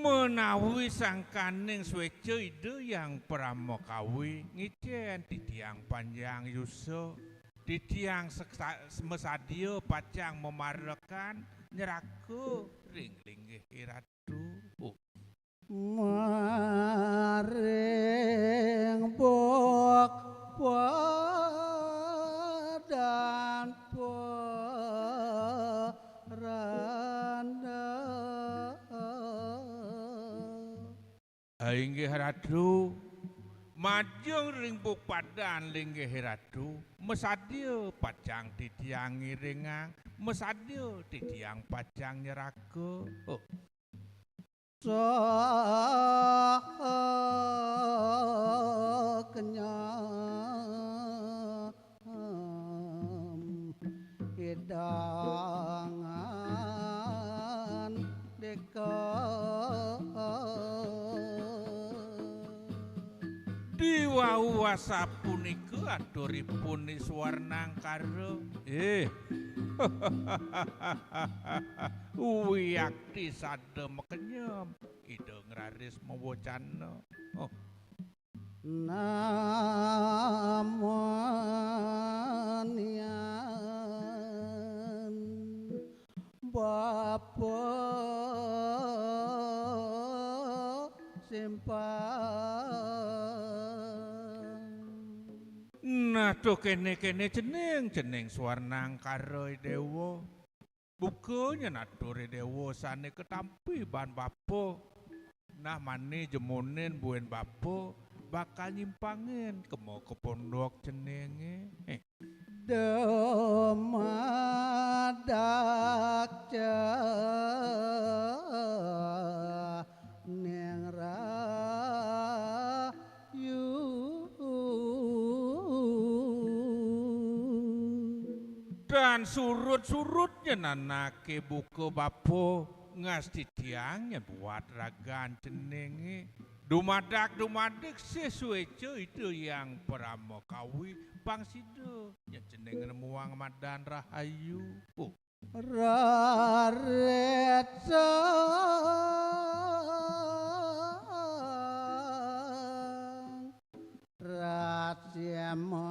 menawi sangkaning swejo ide yang pramokawi ngicen titiang panjang yuso titiang mesadio pacang memarekan nyeraku ring linggih Ratu. maring bok dan poranda Inggih Ratu majeng ring padan linggih Ratu mesadio pacang titiang ngiringang mesadio titiang pacang nyeraga. kenyam hidangan dekat Diwauasa punika aturipun Iswarnang karo Wiyakti sada mekenyem ide ngraris mewocana. namun yan bapa simpang Nah tuh kene jeneng Swarnang karo dewa. Bukanya naturi dewa sane ketampi ban bapo. Nah mani jemunin buen bapo bakal nyimpangin kemo ke pondok jenenge. Demadak neng rayu Dan surut-surutnya nanake buku bapo ngas titiangnya buat ragan jenenge. Dumadak sesueco itu yang pramokawi pangsido ya jenenge muang madan rahayu. raretsa rasyama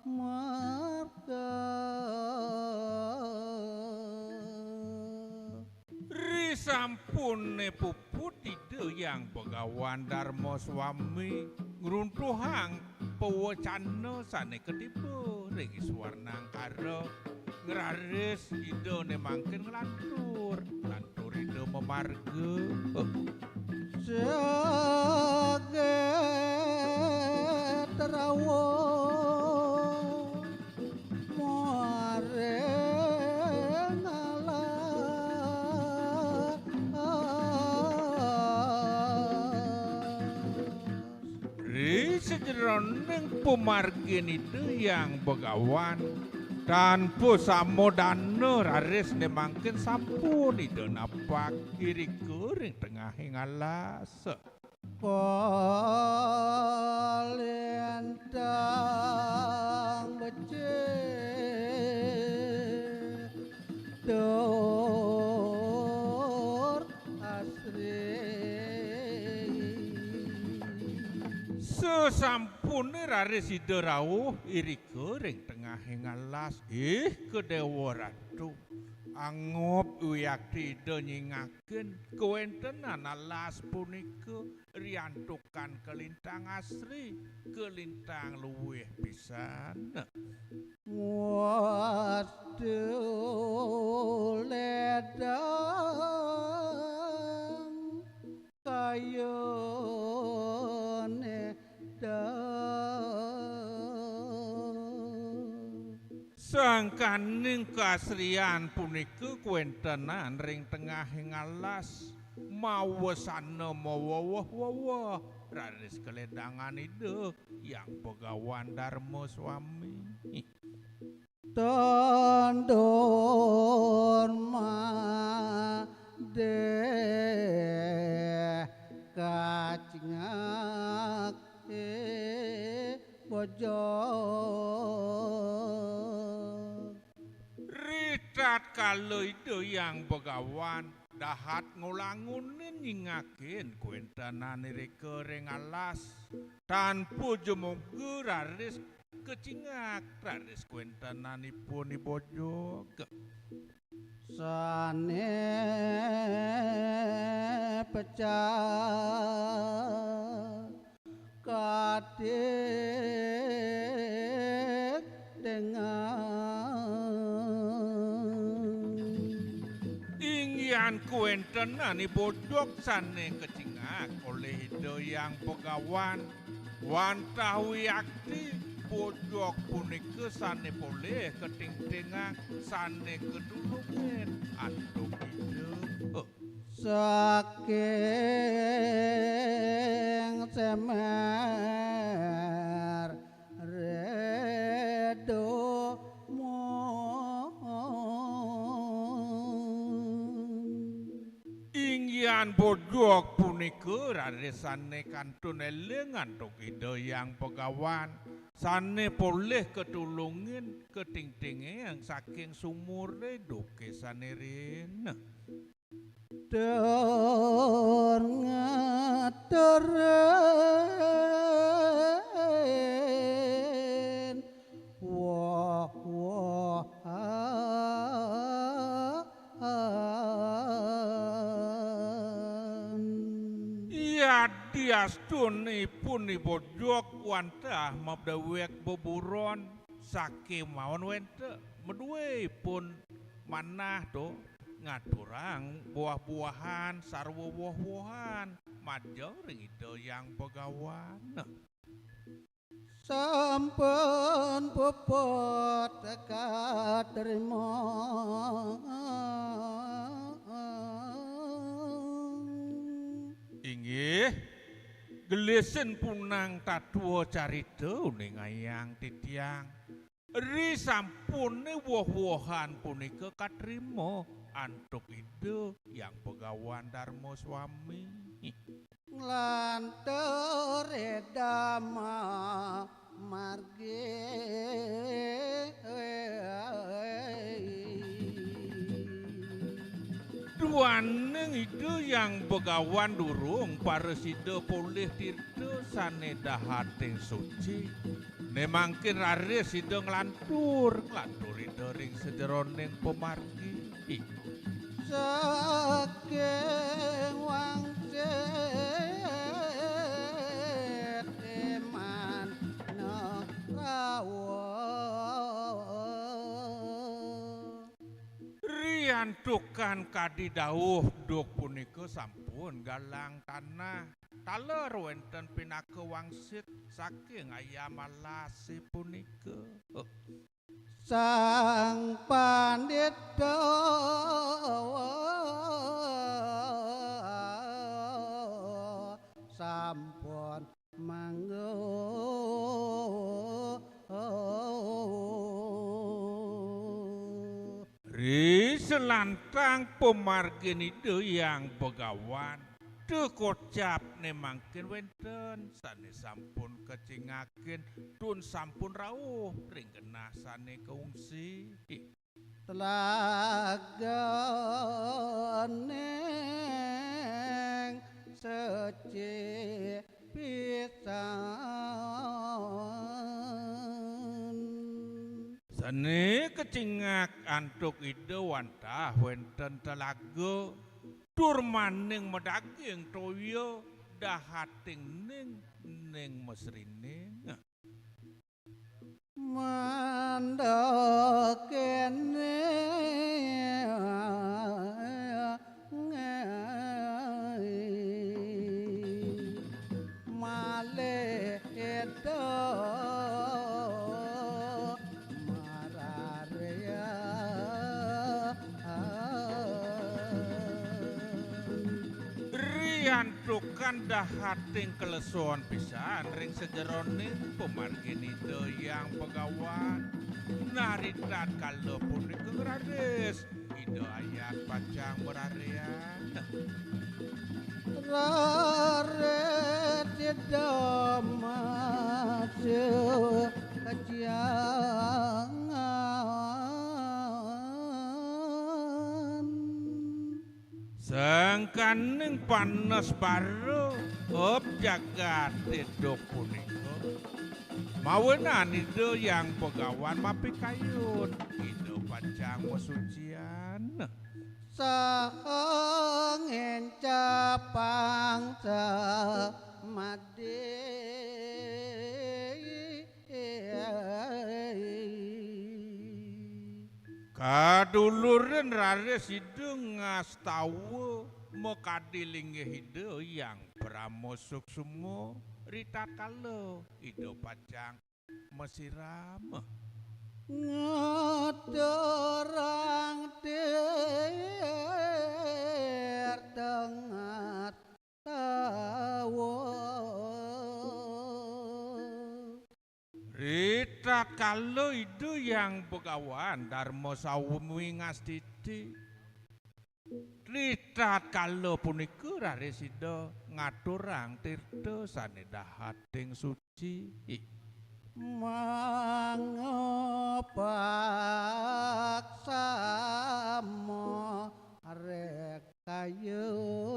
marga Risampune puput ide yang pegawan Dharma Swami ngruntuhang pewacana sane ketiba ring Iswarnang karo ngraris ide ne mangkin nglantur ide memarga. Jagat rawa mare sejroning pumargin itu yang begawan tanpa samodana raris nemangkin sampun itu napak kiri kuring tengah alas Kolintang becik dur asri sesampune raris ida rawuh iri kuring tengah alas kedewa ratu angop uyakti ida nyingaken kuwentenan alas punika riantukan kelintang asri kelintang luwih pisan waduh ledang kayone sangkaning kasrian punika kuwentenan ring tengah alas mawesana mawa-wawa raris kelendangan ide yang pegawan Darma Swami tondor made kacingak bojo ritat kalau ide yang pegawan dahat ngulangunin nyingakin kuentanan reke ring alas tanpa jemoga raris kecingak raris kuentananipun ibojo sane pecah kadik dengan ingyan kuentenan ibodok sane kecingak oleh ide yang pegawan wantah wiyakti bodok punika sane boleh keting-tingak sane kedulungan antuk ide saking semer redo ingyan bodok punika raris sane kantun eling antuk ide yang pegawan sane boleh ketulungin keting-tinge yang saking sumur redoke sane rene dur ngeterin wah wah iya diastunipun ibodok wantah mabdawek boburon saking mawon wente medue pun manah to ngaturang buah-buahan sarwa buah-buahan majo ring ide yang pegawan sampun puput katrima inggih gelesen punang tatuwa carita ning ayang titiang ri sampune woh-wohan punika katrima antuk ide yang pegawan Darma Swami lan dama margi duaneng ide yang pegawan durung paresida poleh tirta sane dahating suci nemangkin raris ide nglantur ide ring sejroning pemargi saking wangsit iman rawa riantukan kadidawuh duk punika sampun galang tanah taler wenten pinaka wangsit saking ayam alase punika sang pandita sampun manggung selantang pemargin ide yang begawan dekocap nemangkin wenten sane sampun kecingakin tun sampun rawuh ring genah sane keungsi telaga neng seci pisan sane kecingak antuk ide wantah wenten telaga tur maning medaging toyo dahating ning mesrining mandok kene male edo mararea riantukan dahating kelesuan pisan ring sejeroning pemargin ide yang pegawan naritat kalau pun kegraris ide ayat pacang berarian raret tidak masuk kejangan sangkaning panas baru op jagat dedok punika mawenan ide yang pegawan mapi kayun ide pacang wasucian sang encapang samade kaduluren rares ide ngastawa mekadilinge ide yang pramosuk sumo rita kalo ide pacang mesiram ngeterang ter tengah tawa rita kalo ide yang begawan darmo sawumi ngastiti rita kalo punika rares ide ngaturang tirta sane dahating suci mangopaksa mo rek kayun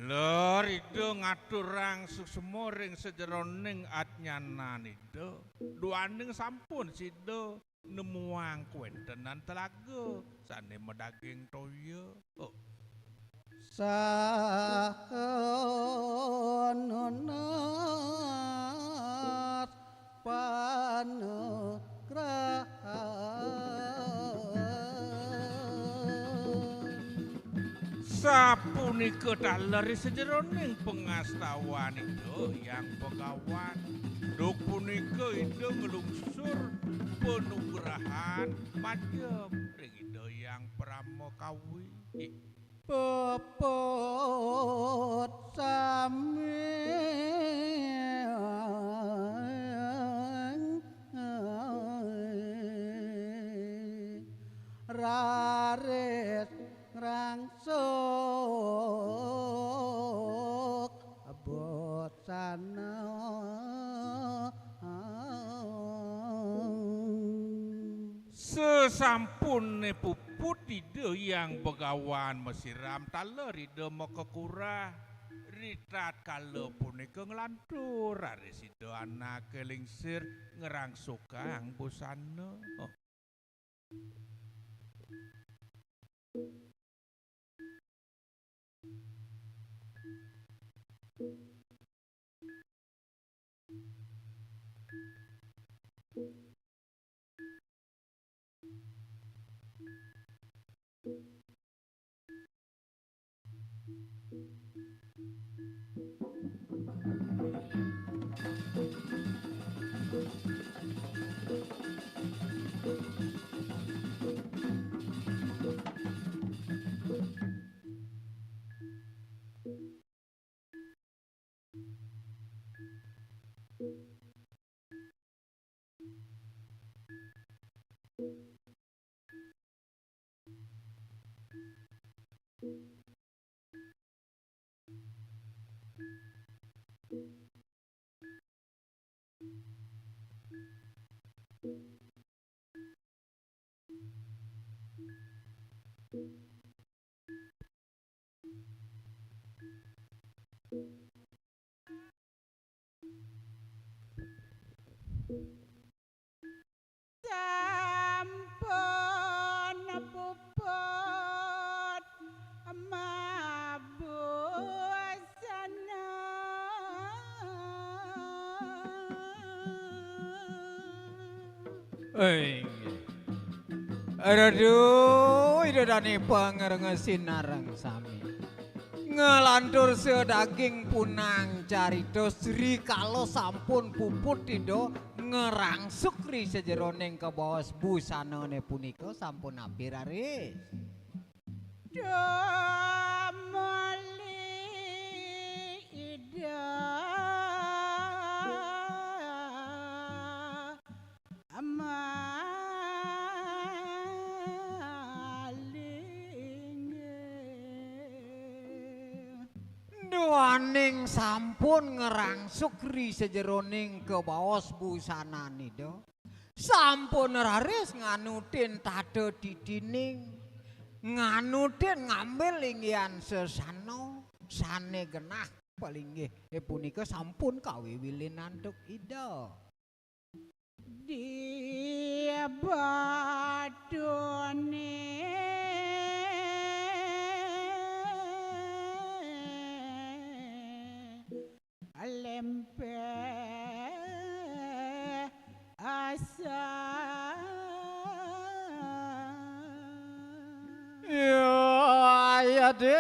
lor ide ngaturang susemo ring sejeroning atnyanan ide duaning sampun sida nemuang kuwentenan telaga sane medaging toya sanunat panugrahan sapunika daleri sejeroning pengastawan ide yang pegawan duk punika ide ngelungsur penugrahan madem ring ide yang pramokawi pepot sami raret rangsuk bosana sesampune puput ide yang begawan mesiram taler ide mekekura ritat kalau punika nglantur raris ide anak kelingsir ngerangsukang busana Sampun puput mabusana Aduh, idodane pangereng sinareng sami. Ngelantur sedaging punang caritos rikala sampun puput tido ngerangsuk ri sejeroning kebawas busanane punika sampun apiraris. Damali ida Duaning sampun ngerangsuk ri sejeroning kebawas busana nido. Sampun raris nganutin tade didining. Nganutin ngambil linggihan sesano. Sane genah palinggih punika sampun kawiwilin antuk ida. Dia badone lempe asa ya dem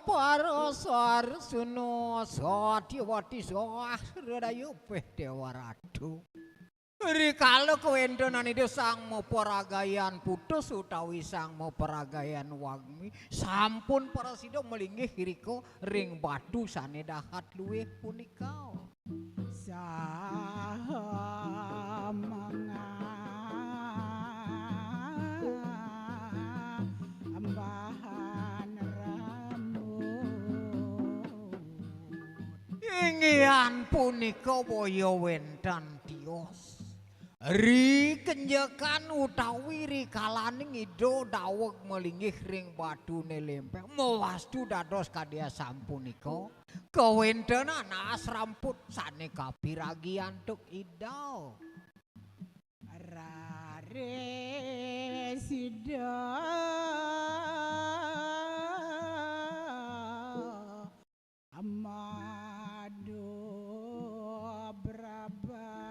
parosar suno sadiwati soah redayu peh dewa ratu rikala kewendonan itu sang mau peragayan putus utawi sang mau peragayan wagmi sampun parasido melinggih kiriko ring batu sane dahat luwih punika saha ambahan rambut inggihan punika boyo wendan tios ri kenjekan utawi ri kalaning ido daweg melinggih ring badune lempeng mewastu dados kadya sampunika kawentenan as ramput sane kapiragi antuk ida rare sida amado braba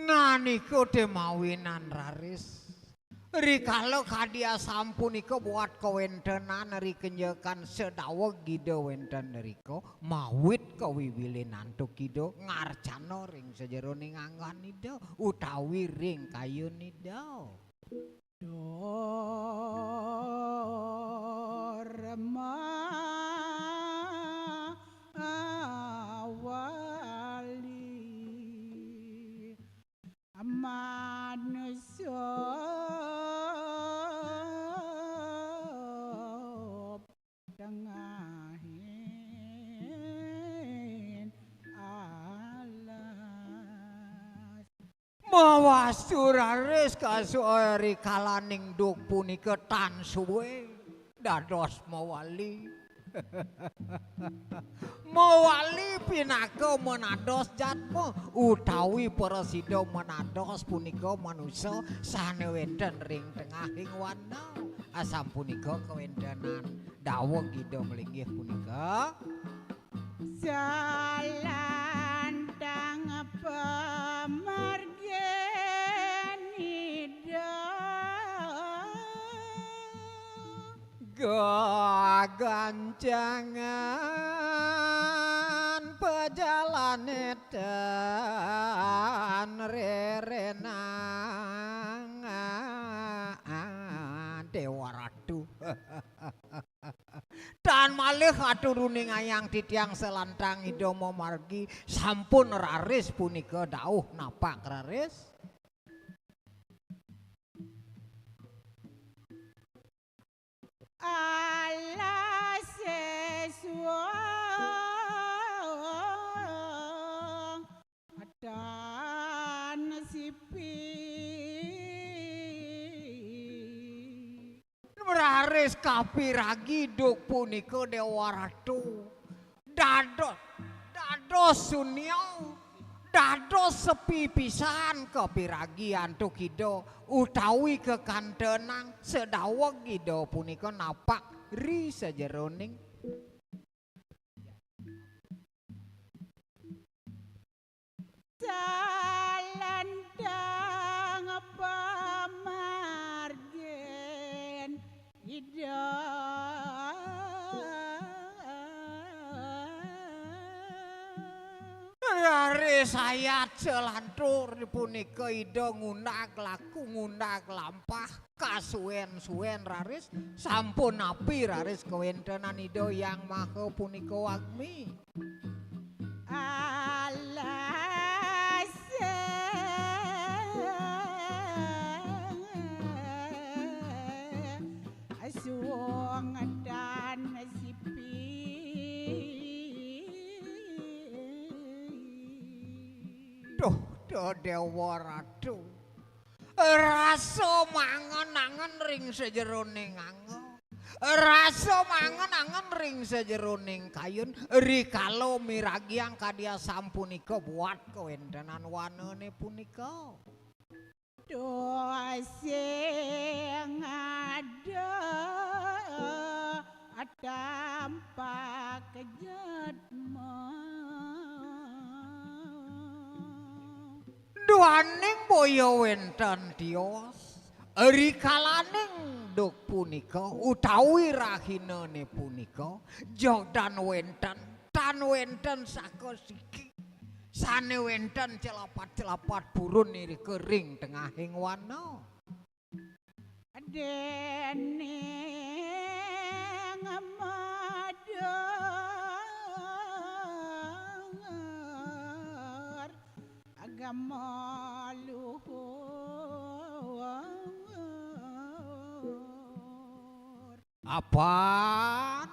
nanika demawinan raris rikala kadya sampunika buat kawentenan ri kenjekan sedaweg ida wenten rika mawit kawiwilin antuk ida ngarcana ring sejeroning anggan ida utawi ring kayun ida Dorma awali manusia tengahin alas mawastu raris kasuari kalaning duk punika tan suwe dados mawali mawali pinaka menados jatma utawi parasida menados punika manusa sane wenten ring tengahing wanda asam punika kawendanan dawuh ida mlinggih punika salantang pamargenida gancangan pejalan edan rerenang dewa ratu dan malih aturuning ayang titiang selantang idomo margi sampun raris punika dawuh napak raris ala sesuatu ada raris kapiragi duk punika Dewa Ratu. Dados sunyau. Dados sepi pisan kapiragi antuk ida utawi kekantenang sedaweg ida punika napak ri sajeroning salandang pamargen ida raris sayat selantur punika ida ngundak laku ngundak lampah kasuwen-suwen raris sampun api raris kawentenan ida yang maha punika wagmi alas asuang dan sipi duh Dewa Ratu rasa mangen-angen ring sajeroning anggo rasa mangen-angen ring sajeroning kayun rikala miragiang kadya sampunika buat kawentenan wanene punika sing ada tampak kejetma duaning boya wenten tios rikalaning duk punika utawi rahinane punika jog dan wenten sakosiki sane wenten celapat-celapat burun iri kering tengahing wana dening madar agama luhur apaan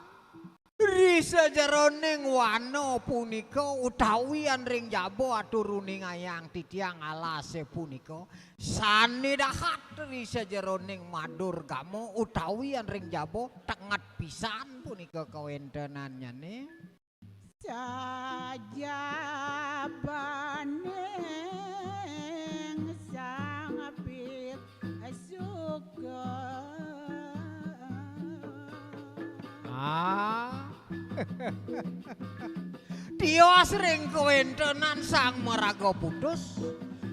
ri sajeroning wana punika utawian ring jaba aturuning ayang titiang alase punika sane dahat ri sajeroning madur gamo utawian ring jaba tenget pisan punika kawentenannya ne sajabaning sang apik suka Tios ring kawentenan sang meraga putus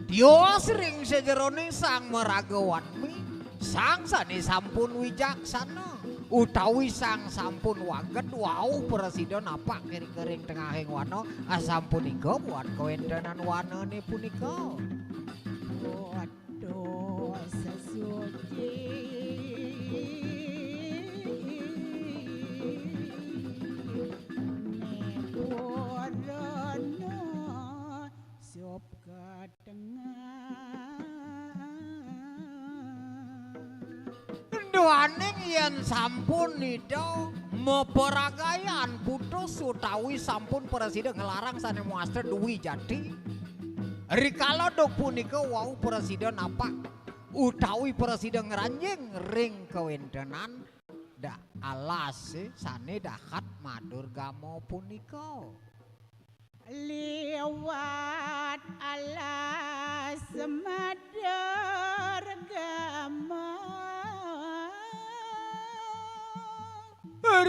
tios ring sajeroning sang meraga wanmi sang sane sampun wijaksana utawi sang sampun waget wau presiden apa kering-kering tengahing wana asampunika buat kawentenan wanane punika waduh sesuci sop ketengah duaning yen sampun nida meperagayan putus utawi sampun presiden ngelarang sane muaster duwi jati rikala dok punika wau presiden apa utawi presiden ngeranjing ring kawentenan da alas sane dahat madur gamo punika liwat alas madar gama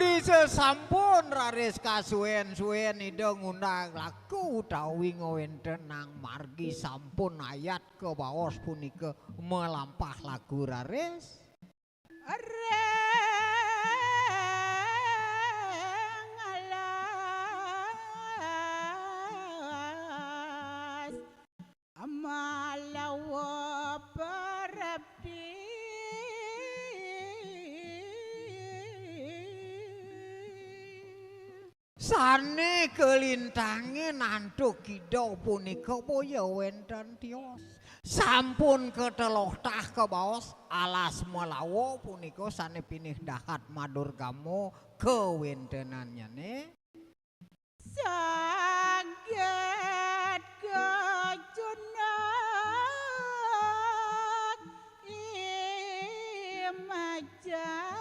risa sampun raris kasuwen-suwen ida ngundang laku utawi ngawentenang margi sampun ayat ke baos punika melampah lagu raris malawa parabdi sane kelintangin antuk kidau punika boya wenten tios sampun keteloh tah ke baos alas melawo punika sane pinih dahat madur gamo kewentenannya ne saged kejunat imajan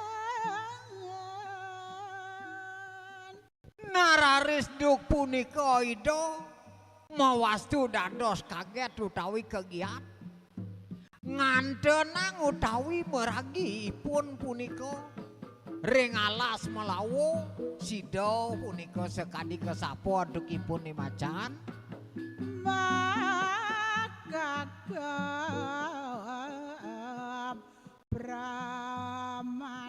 Nangis duk punika Ida mawastu dados kaget utawi kegiat ngantenang utawi meragi ipun punika ring alas melawu sida punika sekadi kesapa dukipun ni macan makagap pramananya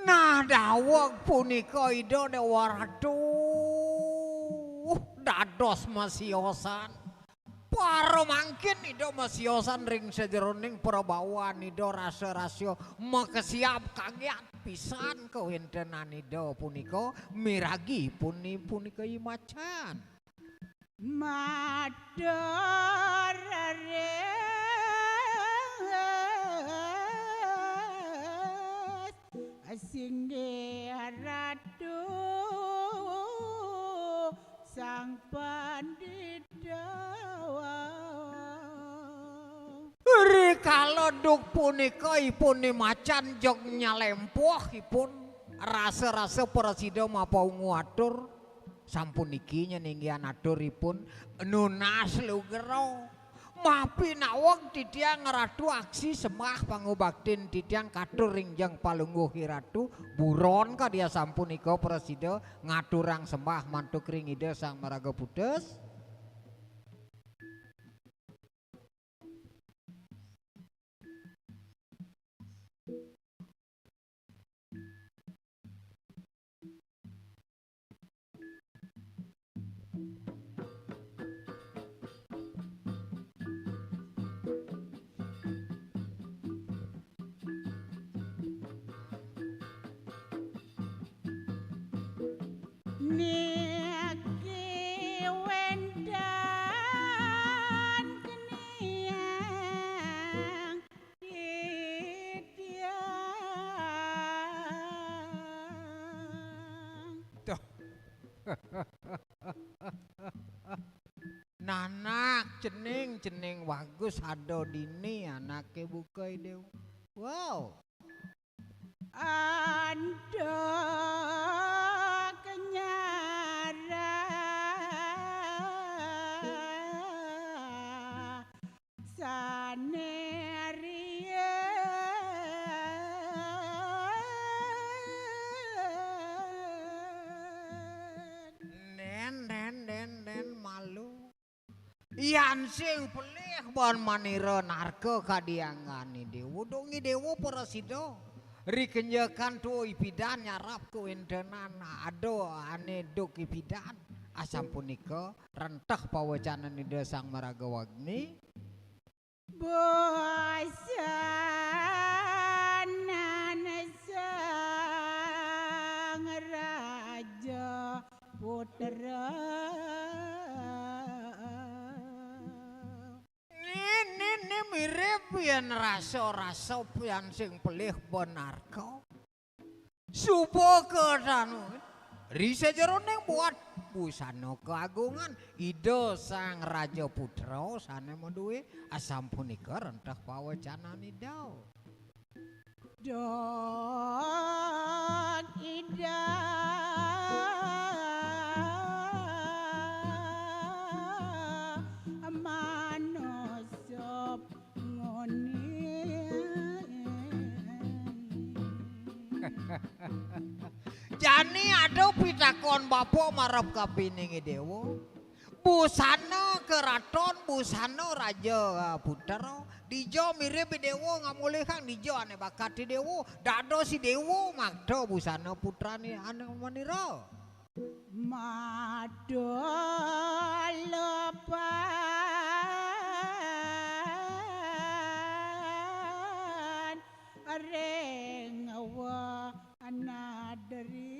nah daweg punika Ida Dewa Ratu dados masiosan para mangkin Ida masiosan ring sajeroning prabawan Ida rasa-rasya makesiap kaget pisan kawintenan Ida punika miragi punika macan Madare Singge Ratu Sang Pandidawa rikala duk punika ipun ni macan jog nyalempoh ipun rasa-rasa presida mapaungu atur sampun niki nyeninggian aturipun nunas lugero mapi nawang titiang ratu aksi sembah pangubaktin titiang katur ringjang palungguhi ratu buron ka dia sampun ika presida ngaturang sembah mantuk ring ida sang maraga pudes Niki wendan keniang Tuh. Nanak cening bagus ado dini anake buka ide wow Ando kenyara saneria den malu yan sing pelih bon manira narka kadiangani dewa dongi dewa parasida rikenjekan tu ipidan nyarap kuintenan ado ane duk ipidan asam punika rentah pawacanan ida sang maragawagni bosanan sang raja putra ini mirip yang rasa yang sing pelih bonarko supo kedanu risa jeroneng buat busana keagungan ida sang raja putra sane meduwe asam punika rentah pawacanan idau dog ida manosop jani ada pitakon bapo marap kapiningi dewa busana keraton busana raja putra dijo mirip dewa ngamulih kang dijo ane bakati dewa dado si dewa magdo busana putrane ane manira mado lepan areng awa anadari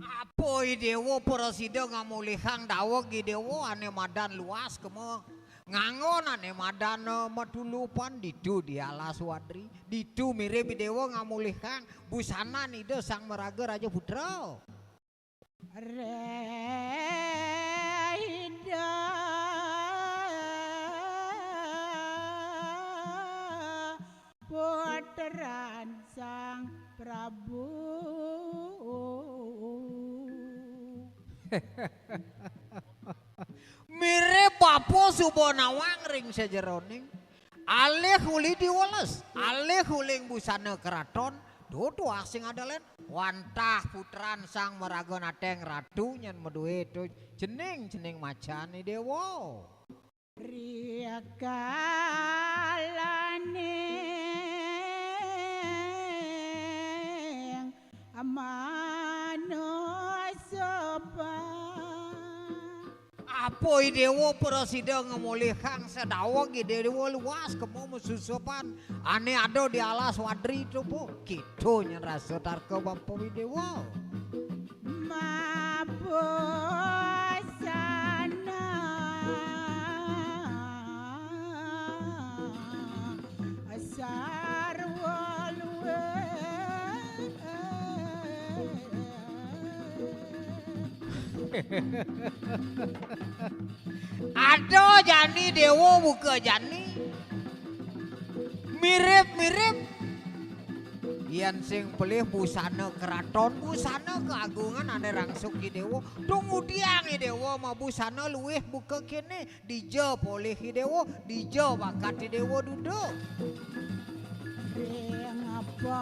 apoi dewa parasida ngamulihang dawag dewa ane madan luas kemo ngangon ane madan matulupan didu di alas wadri didu mirip dewa ngamulihang busana nida sang meraga raja putra Reida puteran Sang Prabu. Mirip Bapo Subonawang ring sejeroning. Alih huli diweles, alih huling busana keraton, dudu asing adalen wantah puteran Sang Meraga Nateng Ratu nyen meduwe itu jeneng macane dewa. Riakalaneng amano sopan. Apoy dewa presida ngemulih kang sedawa dewa luas kemo mususopan ane ado di alas wadri itu po gitu nyen rasa tarka Bapak Widewa. Mabosana sarwalwe Ado jani dewa buka jani mirip Yan sing pelih busana keraton, busana keagungan ane rangsuk ki dewa. Tunggu diang i dewa ma busana luwih buka kene dijo polih i dewa, dijo bakat i dewa duduk. ring apa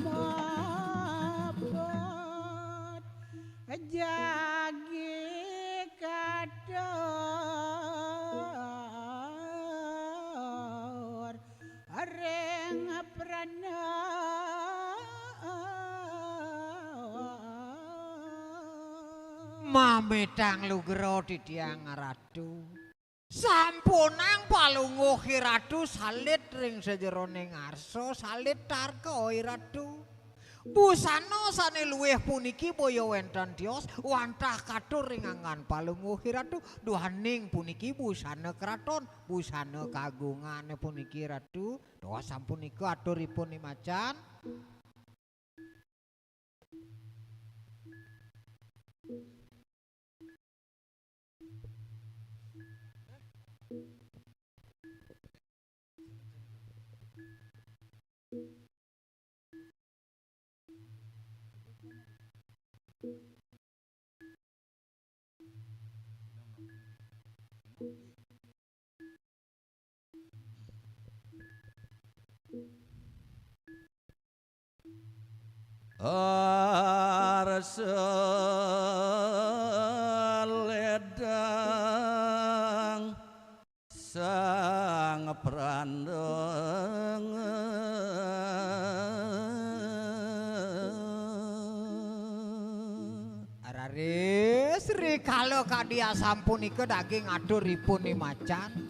mabot jagi kador ring prana Mametang lugro di tiang ratu. Sampunang palungguh ratu salit ring sejeroning arso salit tarko ratu. Busana sane luwih puniki boyo wenten tios wantah katur ringangan palungguh ratu duhaning puniki busana keraton busana kagungan puniki ratu doa sampunika aturipun macan. Arseledang sang prandeng Araris rikala kadia sampunika daging aduripun macan.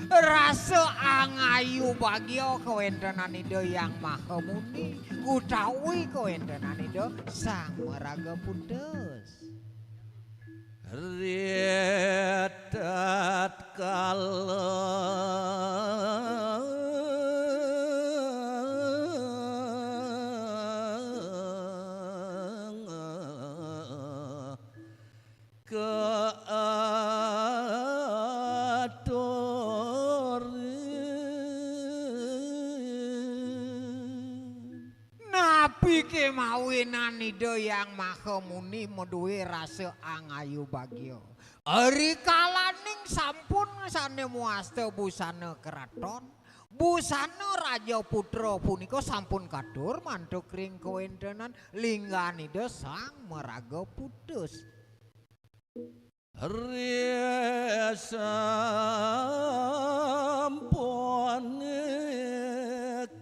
Rasa angayu bagyo kawentenan ida yang maha muni utawi kawentenan ida sang meraga pudes. Rietat kaleng keatur Nabi kemawinan ida yang maha muni meduwe rasa angayu bagyo. Rikalaning sampun sane muasta busana keraton. Busana Raja Putra punika sampun kadur mantuk ring kawentenan lingganida sang meraga putus. Sampun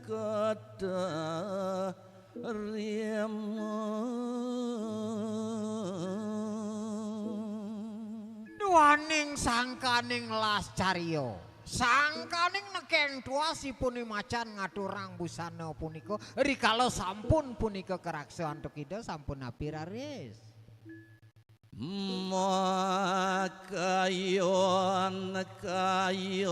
keterima duaning sangkaning las caryo sangkaning nekeng tuasipun macan ngaturang busana punika rikala sampun punika keraksa antuk ida sampun apiraris. Makayon kayon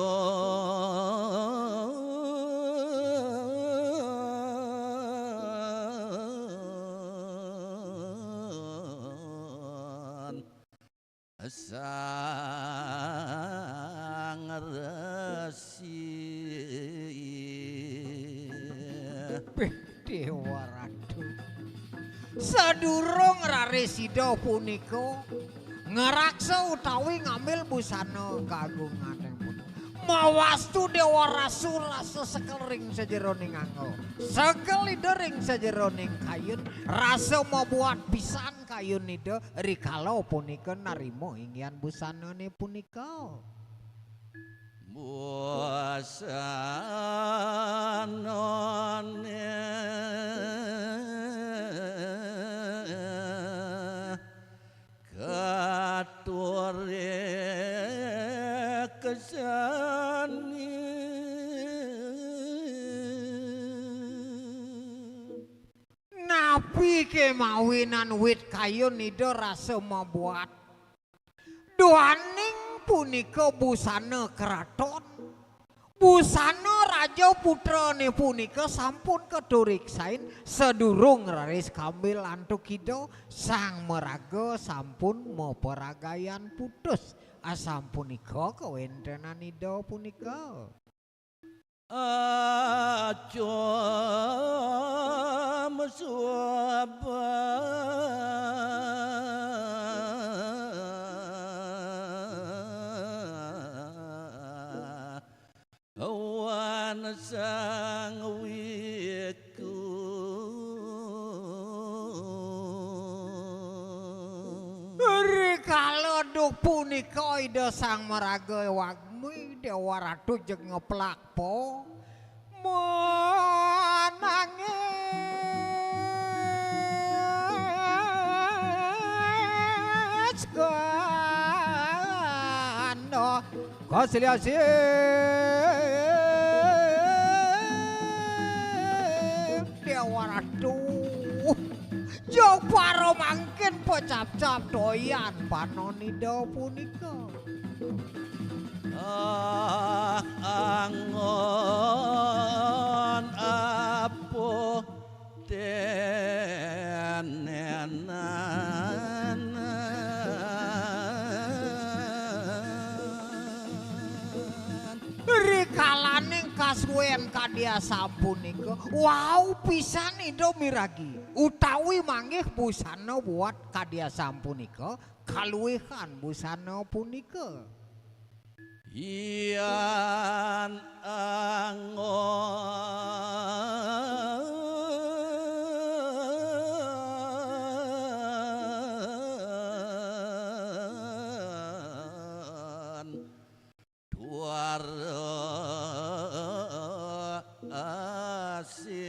sang Yuppih Dewa Ratu. Sadurung Raresida punika ngeraksa utawi ngambil busana kagungan pun. Mawastu Dewa Rasul rasa sekelring sajeroning anggo. Sekelidering sajeroning kayun rasa membuat pisan kayun nida rikala punika narimo inggian busanane punika. Busanane katore kesani napi kemawinan wit kayu nida rasa membuat doaning punika busana keraton busana raja putrane punika sampun keduriksain sedurung raris kambil antuk kido sang meraga sampun meperagayan putus asam punika kewentenan ida punika aja mesuaba awan sang wiku rikala duk punika ida sang meraga wagmi Dewa Ratu jeung ngeplak po menangis gano kasilyasi Dewa Ratu jauh paro mangkin pecap-cap doyan panonida punika angon apo tenenan rikalaning kasuwen kadya sapunika wow pisan ida miragi utawi manggih busana buat kadya sapunika kaluwihan busana punika Ian angon duara asin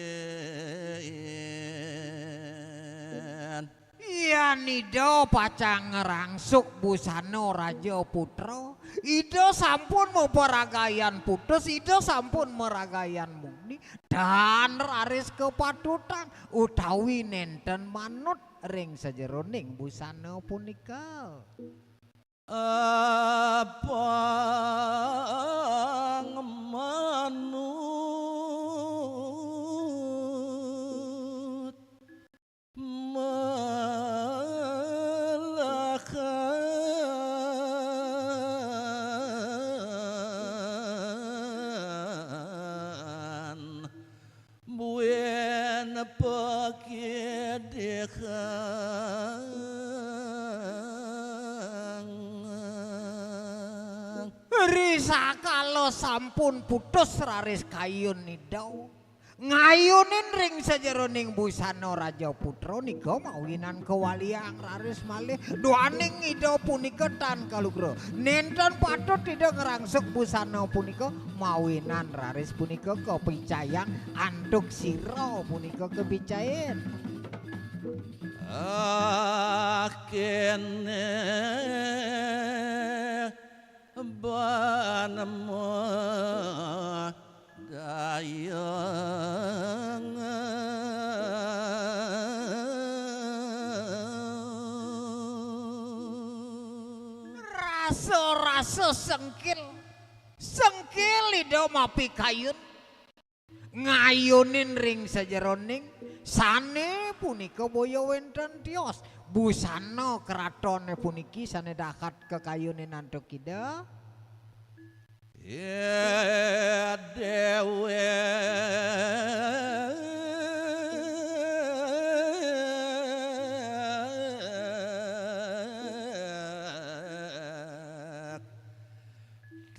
iya nida pacang ngerangsuk busana raja putra ida sampun meperagayan putus ida sampun meragayan muni dan raris kepatutan utawi nenten manut ring sajeroning busana punika apa manut malakan buen pakedekan risa kalau sampun putus raris kayun nidau ngayunin ring sajeroning busana raja putra nika mawinan kewaliang raris malih doaning ida punika tan kalugra nenten patut tidak ngerangsuk busana punika mawinan raris punika kepicayang antuk sira punika kepicayen kene banemu dayang rasa sengkil ida mapi kayun ngayunin ring sajeroning sane punika boyo wenten tios busana keratone puniki sane dakat kekayunin antuk ida dewe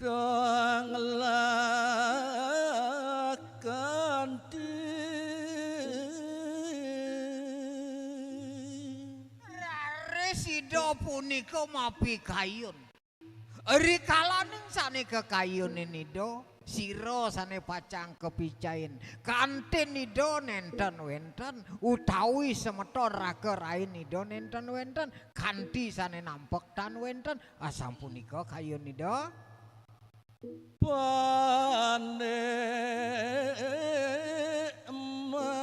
Danglakanti Resida punika mapi kayun. Rikalaning sane kekayun nido sira sane pacang kepicain. Kanthi nido nenten wenten utawi semeton raga rain nido nenten wenten kanthi sane nampek tan wenten asam punika kayun nido pane emas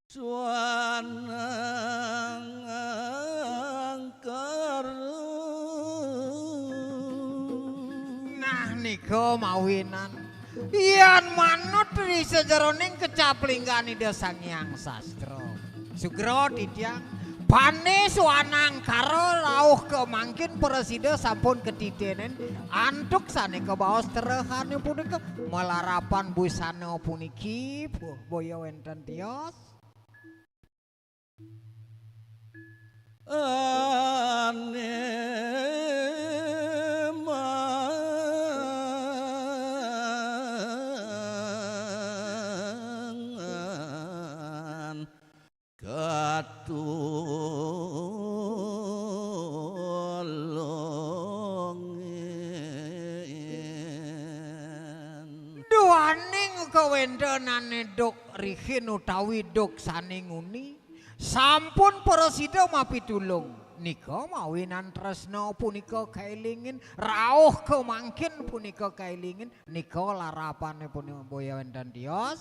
suanang nah nika mawinan yen manut ri sejeroning kecaplinggan ida Sang Hyang Sastra Sugro Didyang pane suanang karo rauh kemangkin presida sampun ketitenen antuk sane kebaos terehane punika melarapan busana puniki boya wenten tios aneman katulungin duaning kawendanane dok rihin utawi dok saninguni sampun presida mapitulung nika mawinan tresna punika kailingin rauh kemangkin punika kailingin nika larapane punika boya wenten tios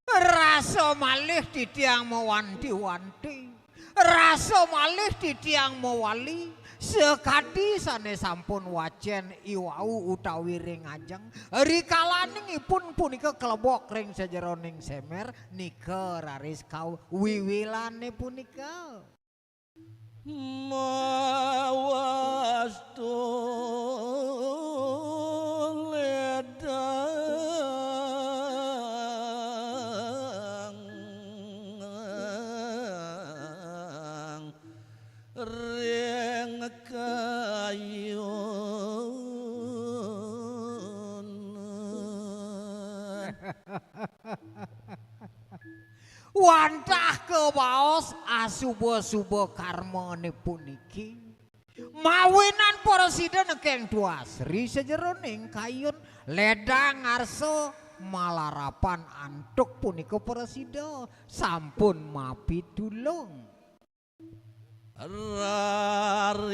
rasa malih ditiang mewanti-wanti rasa malih ditiang mewali sekadi sane sampun wajen iwau utawi ring ajeng rikalaningipun punika klebok ring sejeroning semer nika raris kau wiwilane punika mawastu ledang ring kayun wantah kebaos asuba-suba karmane puniki mawinan presida nekeng duasri sejeroning kayun ledang ngarso malarapan antuk punika presida sampun mapitulung rares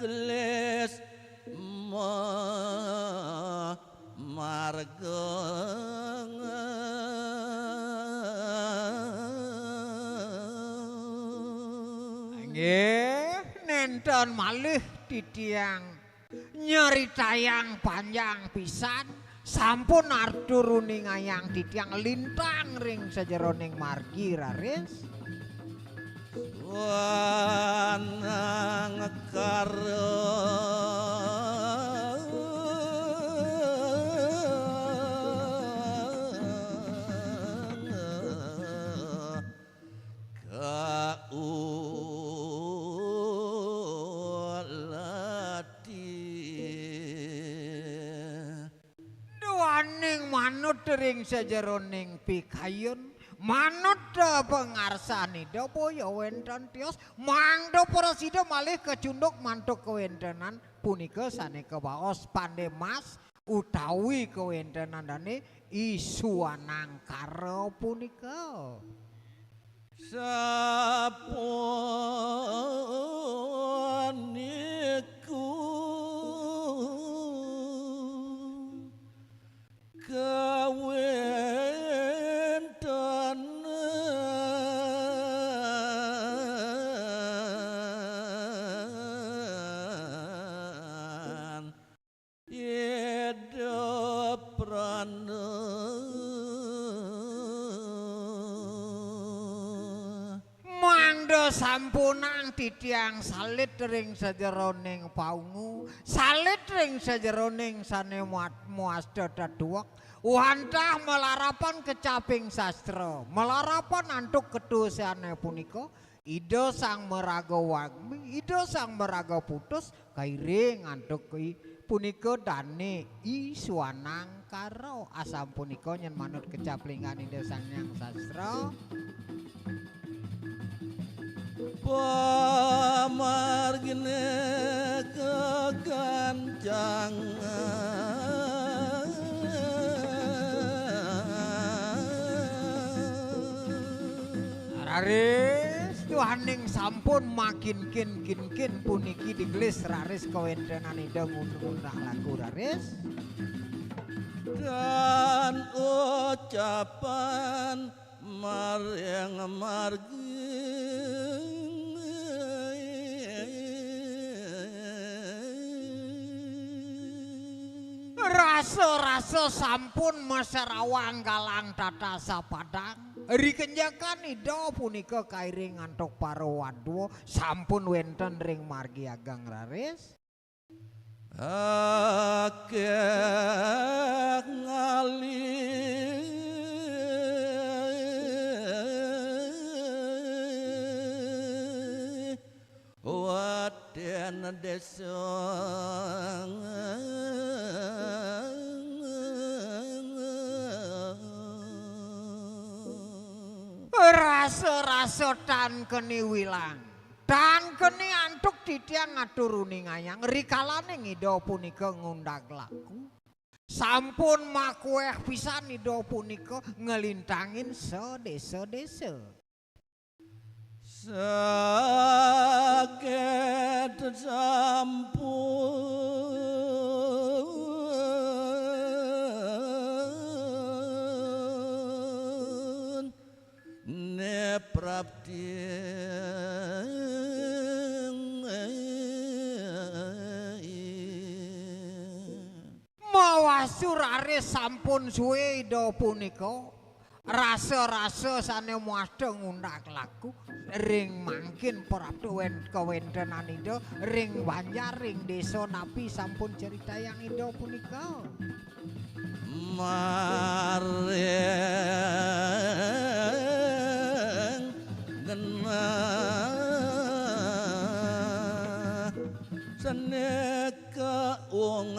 gelis marga nggih nenten malih ditiang nyeritayang panjang pisan sampun arturuning ayang ditiang lintang ring sejeroning margi raris wanang duaning manut ring sejeroning pikayun manut pengarsanida boya wenten tios mangdo presida malih kecunduk mantuk kewentenan punika sane kebaos pandemas utawi kewentenanane isuanang karo punika sapuniku hidup rana mangda sampunang titiang salit ring sajeroning paungu salit ring sajeroning sane muasda daduwek wantah melarapan kecaping sastra melarapan antuk kedosane punika ida sang meraga wagmi ida sang meraga putus kairing antuk punika dane iswanang karo asam punika nyen manut kecaplingan ida sang yang sastra pamargine kegancangan raris tuhaning sampun makin kin puniki digelis raris kawentenan ida ngundrah lagu raris dan ucapan maring margi rasa-rasa sampun masarawang galang tata sapadang rikenjakan ida punika kairing antuk para wadwa sampun wenten ring margi ageng raris akeh ngali waden desa rasa-rasa tan keni wilang tan keni antuk titiang ngaturuni ngayang rikalane ida punika ngundag laku sampun makueh pisan ida punika ngelintangin sedesa-desa saged sampun ne prapti mawasuraris sampun suwe ida punika rasa-rasa sane muasda ngundak laku ring mangkin prapto kawentenan ida ring banjar ring desa napi sampun ceritayang ida punika maring genah seneka wong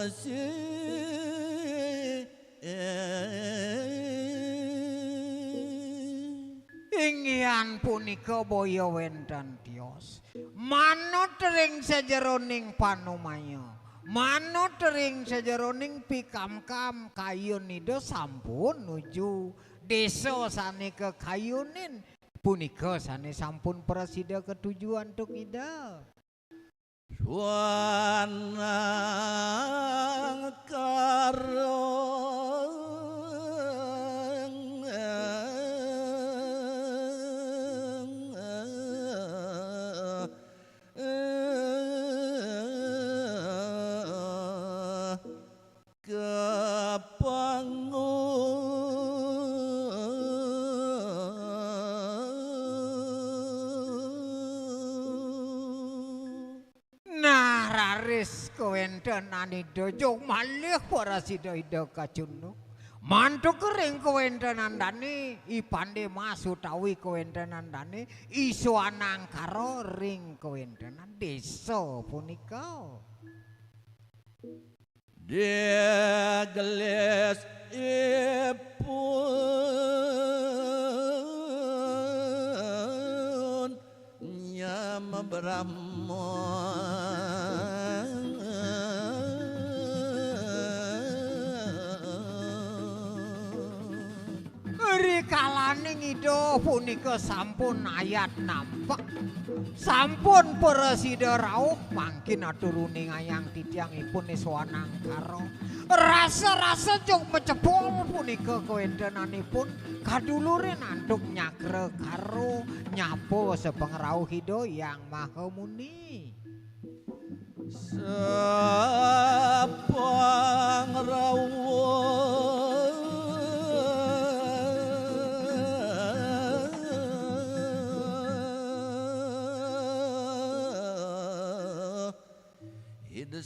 inggihan punika boyo wenten tios manut ring sajeroning panumaya manut ring sajeroning pikamkam kayun ida sampun nuju desa sane kekayunin punika sane sampun presida ketujuan tuk ida Suanang karo kawentenan ida jog malih para sida ida kacunuk mantuk ring kawentenan dane ipande mas utawi kawentenan dane iswanang karo ring kawentenan desa punika degeles ipun nyam brahma rikalaning ida punika sampun ayat nampak sampun presida rawuh mangkin aturune ngayang titiangipun iswanang karo rasa-rasa jog mecepol punika kawentenanipun kadulure nanduk nyagre karo nyapo sepengrauh ida yang maha muni sapa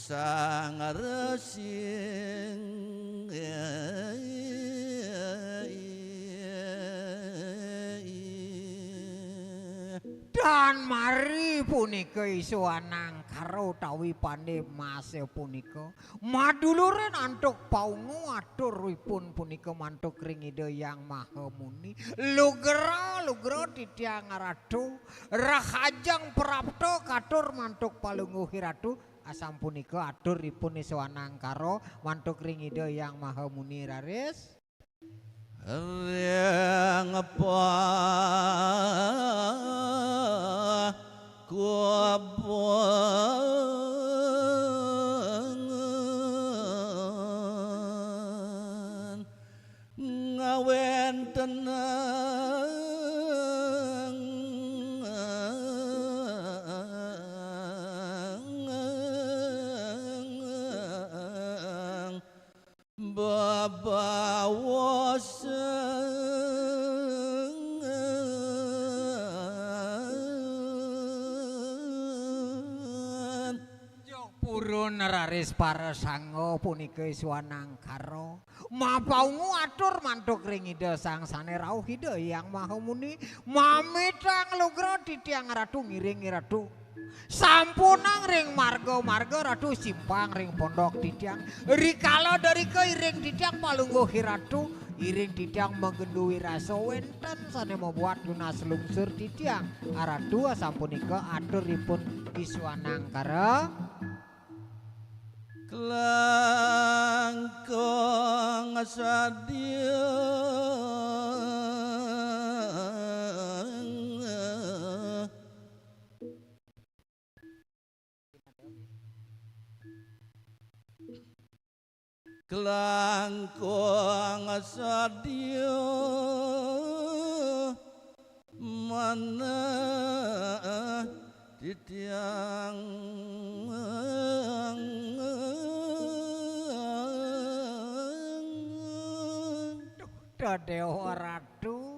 sang resing dan mari punika isuanang karo utawi pandhe mase punika maduluren antuk paungu aturipun punika mantuk ring Ida Yang Maha Muni lugra titiang ratu rahajang prapto katur mantuk palungguhi ratu asam punika aturipun isuanang karo mantuk ring Ida Yang Maha Muni raris Riang apa kuabangan ngawen tenang babawasan purun raris para sango punika iswanang karo mapaungu atur mantuk ring Ida sang sane rawuh Ida Yang Maha Muni mamitang lugra titiang ratu ngiring ratu sampunang ring marga ratu simpang ring pondok titiang rikala dari keiring titiang palungguhi ratu iring titiang menggendui rasa wenten sane membuat lunas lungsur titiang aratu sampunika aturipun iswanang karo kelangkong sadia kelangkong sadia mana titiang Dewa ratu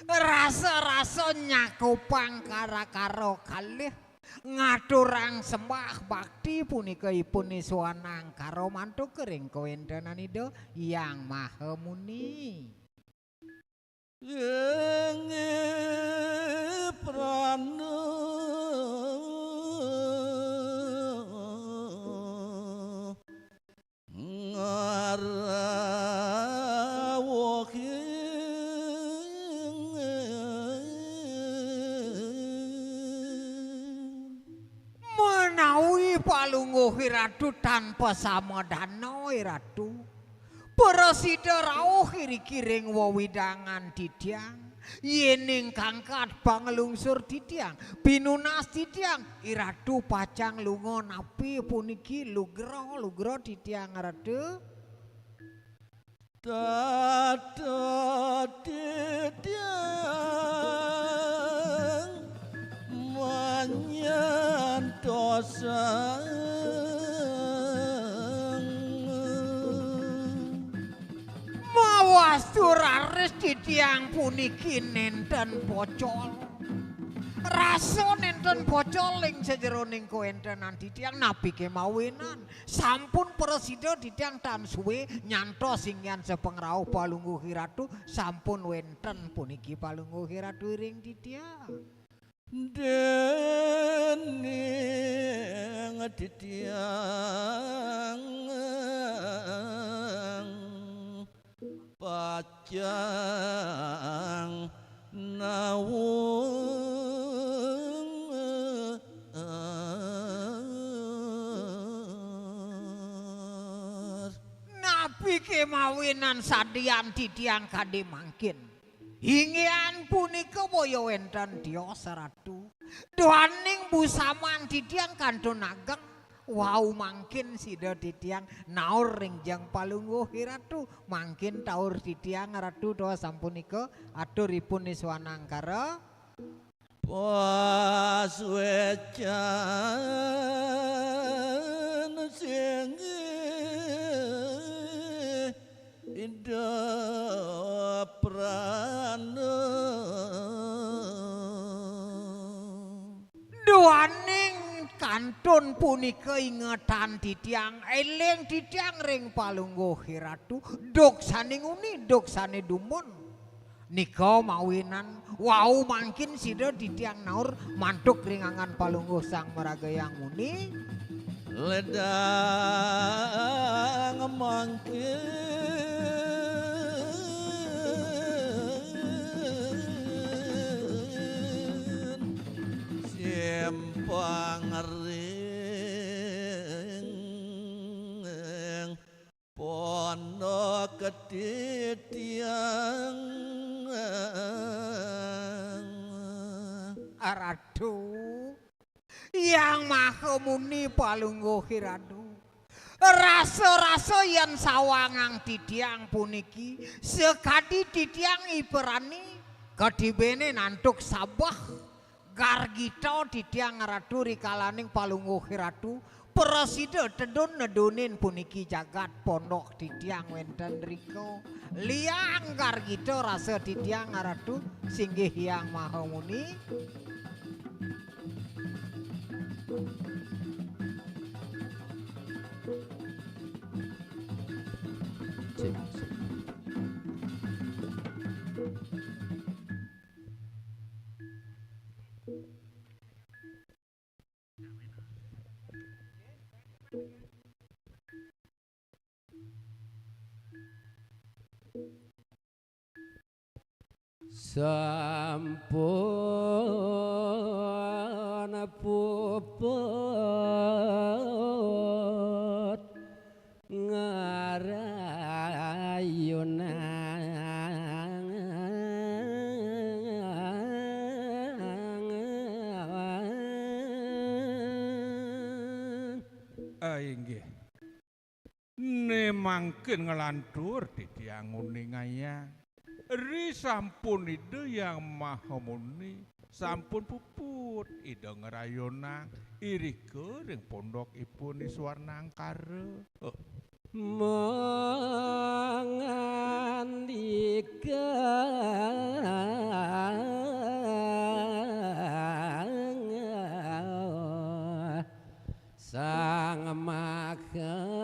rasa-rasa nyakupang karo kalih ngaturang sembah bakti punika ipun iswanang karo mantuk kering kawentenan Ida Yang Maha Muni prana menawi palungguhi ratu tanpa samadana ratu Presida rawuh kiri-kiring wewidangan titiang yening kangkat pangelungsur titiang pinunas titiang iratu pacang lunga napi puniki lugra titiang ratu tata titiang manyantosan mawastu raris titiang puniki nenten bocol rasa nenten bocol ing sejeroning kawentenan titiang napi kemawinan sampun presida titiang tan suwe nyantos ingyan sepengrauh palungguhi ratu sampun wenten puniki palungguhi ratu ring titiang dening titiang pacang nawung napi kemawinan sadian titiang kade mangkin ingyan punika boya wenten dios ratu doaning busaman titiang kantun ageng wau mangkin sida titiang naur ring jang palungguhi ratu mangkin taur titiang ratu doa sampunika aturipun iswanang karo paswecan sing Ida prana doaning kanto Dun punika ingetan ditiang eling ditiang ring palungguh ratu doksane nguni doksane dumun nika mawinan wau mangkin sida ditiang naur mantuk ringangan palungguh sang maragayang muni ledang mangkin simpang ring pondok ketitiang Ratu yang maha muni palungguh ratu rasa-rasa yen sawangang titiang puniki sekadi titiang iperani kadibene nantuk sabah gargita titiang ratu rikalaning palungguh ratu presida tedun nedunin puniki jagat pondok titiang wenten riko liang gargita rasa titiang ratu singgih yang maha muni sampun puput ngarayunang Inggih. Ne mangkin ngelantur titiang nguni ngaya. Ri sampun ide yang maha muni sampun puput ide ngerayona irike ring pondok ipun iswarna angkara mengandika sang makarasi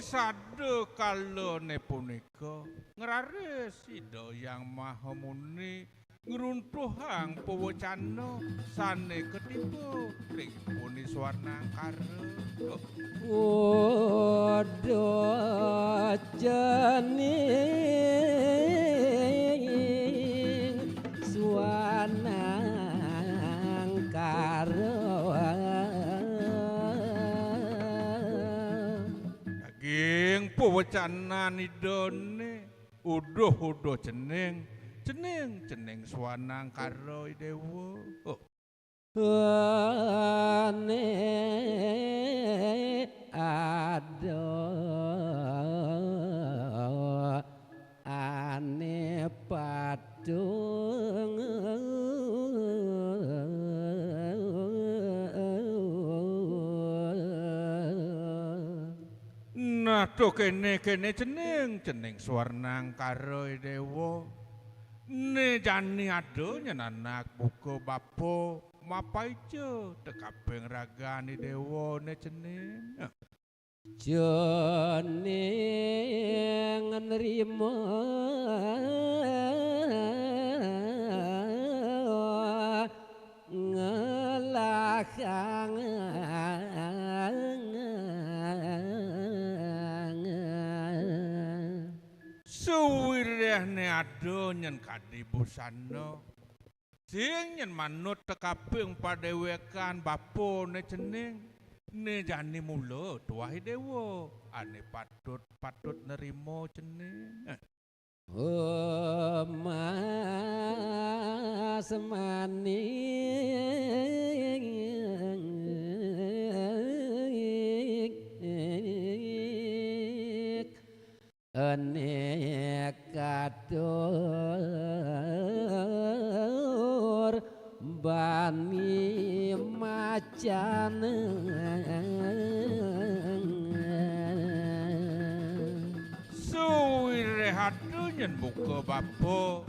Sade kalone punika ngeraris ida yang maha muni ngruntuhang pawacana sane ketiba ring puni swarna angkara Wodo jening swana angkara pawacanan idone uduh jeneng swanang karo dewa ane ado ane patung nah to kene jeneng swarnang karo dewa ne jani ado nyenanak buka bapo mapaijo tekabeng ragani dewa ne jeneng jeneng nrimo ngelakang suwirehne ado nyen kadibusana sing nyen manut tekabeng padewekan bapo ne jeneng ne jani mula tuwahi dewa ane patut nerimo jeneng Mas manik enek kadur bani macan rehadu nyen buka bapo.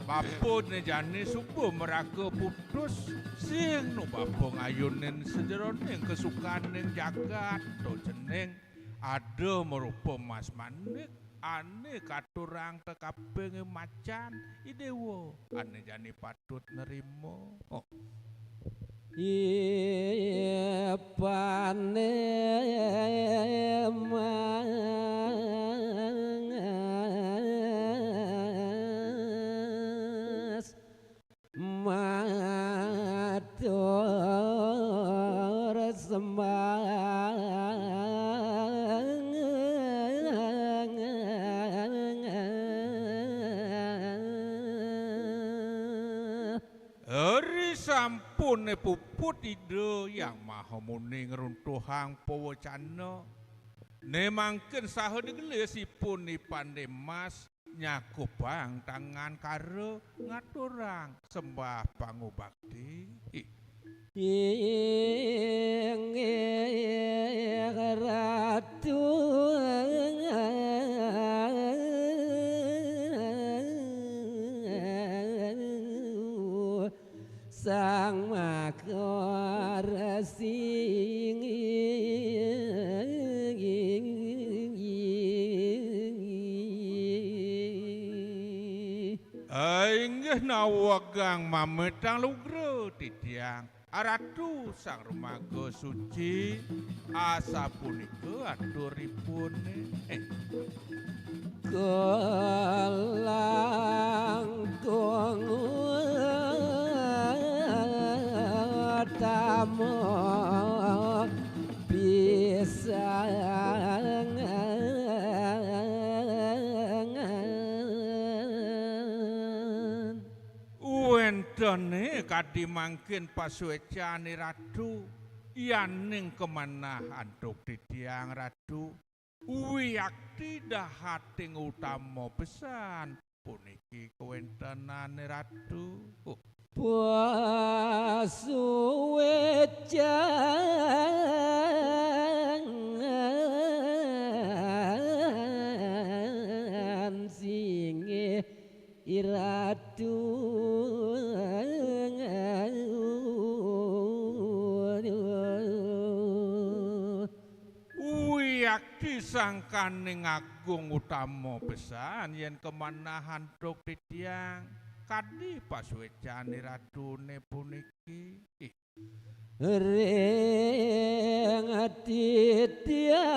Bapo ne jane subuh meraga putus sing no bapo ngayunin sejeroning kesukaan ning jagat to jeneng ada merupa mas manik ane katurang tekapeng macan idewo ane jane patut nerimo. Oh. Panemas matur semangat Eri sampun puput ide yang maha muni ngeruntuhang pawacana. Ne mangken saha digelesipun ni Pandemas nyakupang tangan karo ngaturang sembah pangubakti. ing ratu sang makara Inggih nawagang mametang lugro titiang aratu sang rumaga suci asa punika aturipun Kelangkung tamu pisangan wentene kadimangkin pasuecane ratu yaning kemana antuk titiang ratu wiyakti dahating utama pesan puniki kewentenane ratu. Pasuecan singe iratu Wiyakti sangkaning agung utama pesan yen kemanahan tok titiang kadi pasuecane ratune puniki. ring titiang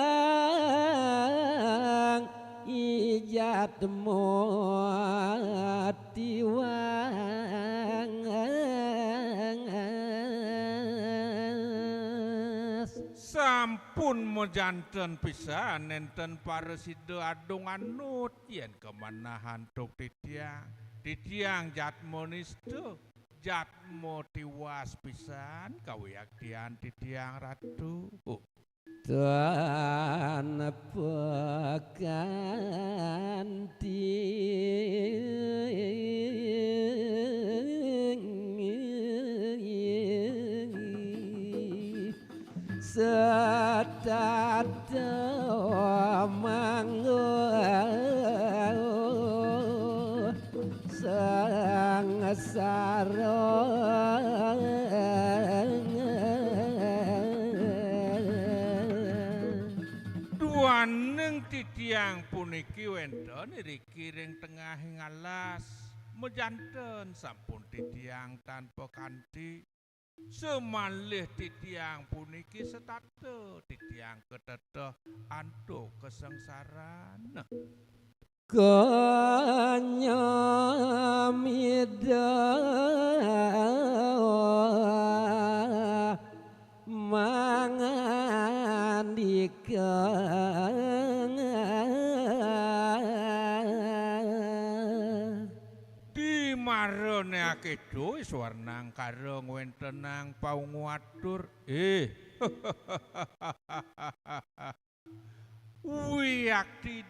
ijat motiwangas Sampun mojanten pisan enten paresida adung anut yen kemanahan tok titiang jatmo nistu jatmo tiwas pisan kawiyaktian titiang ratu. Tuan pekanti setata manggo sang Duaneng titiang puniki wenten iriki ring tengahing alas mejanten sampun titiang tanpa kanthi semalih titiang puniki setata titiang keteteh antuk kesengsaran. Kanyamida mangandika Dimareneake doi swarnang kareng wentenang paunguatur Wiyakti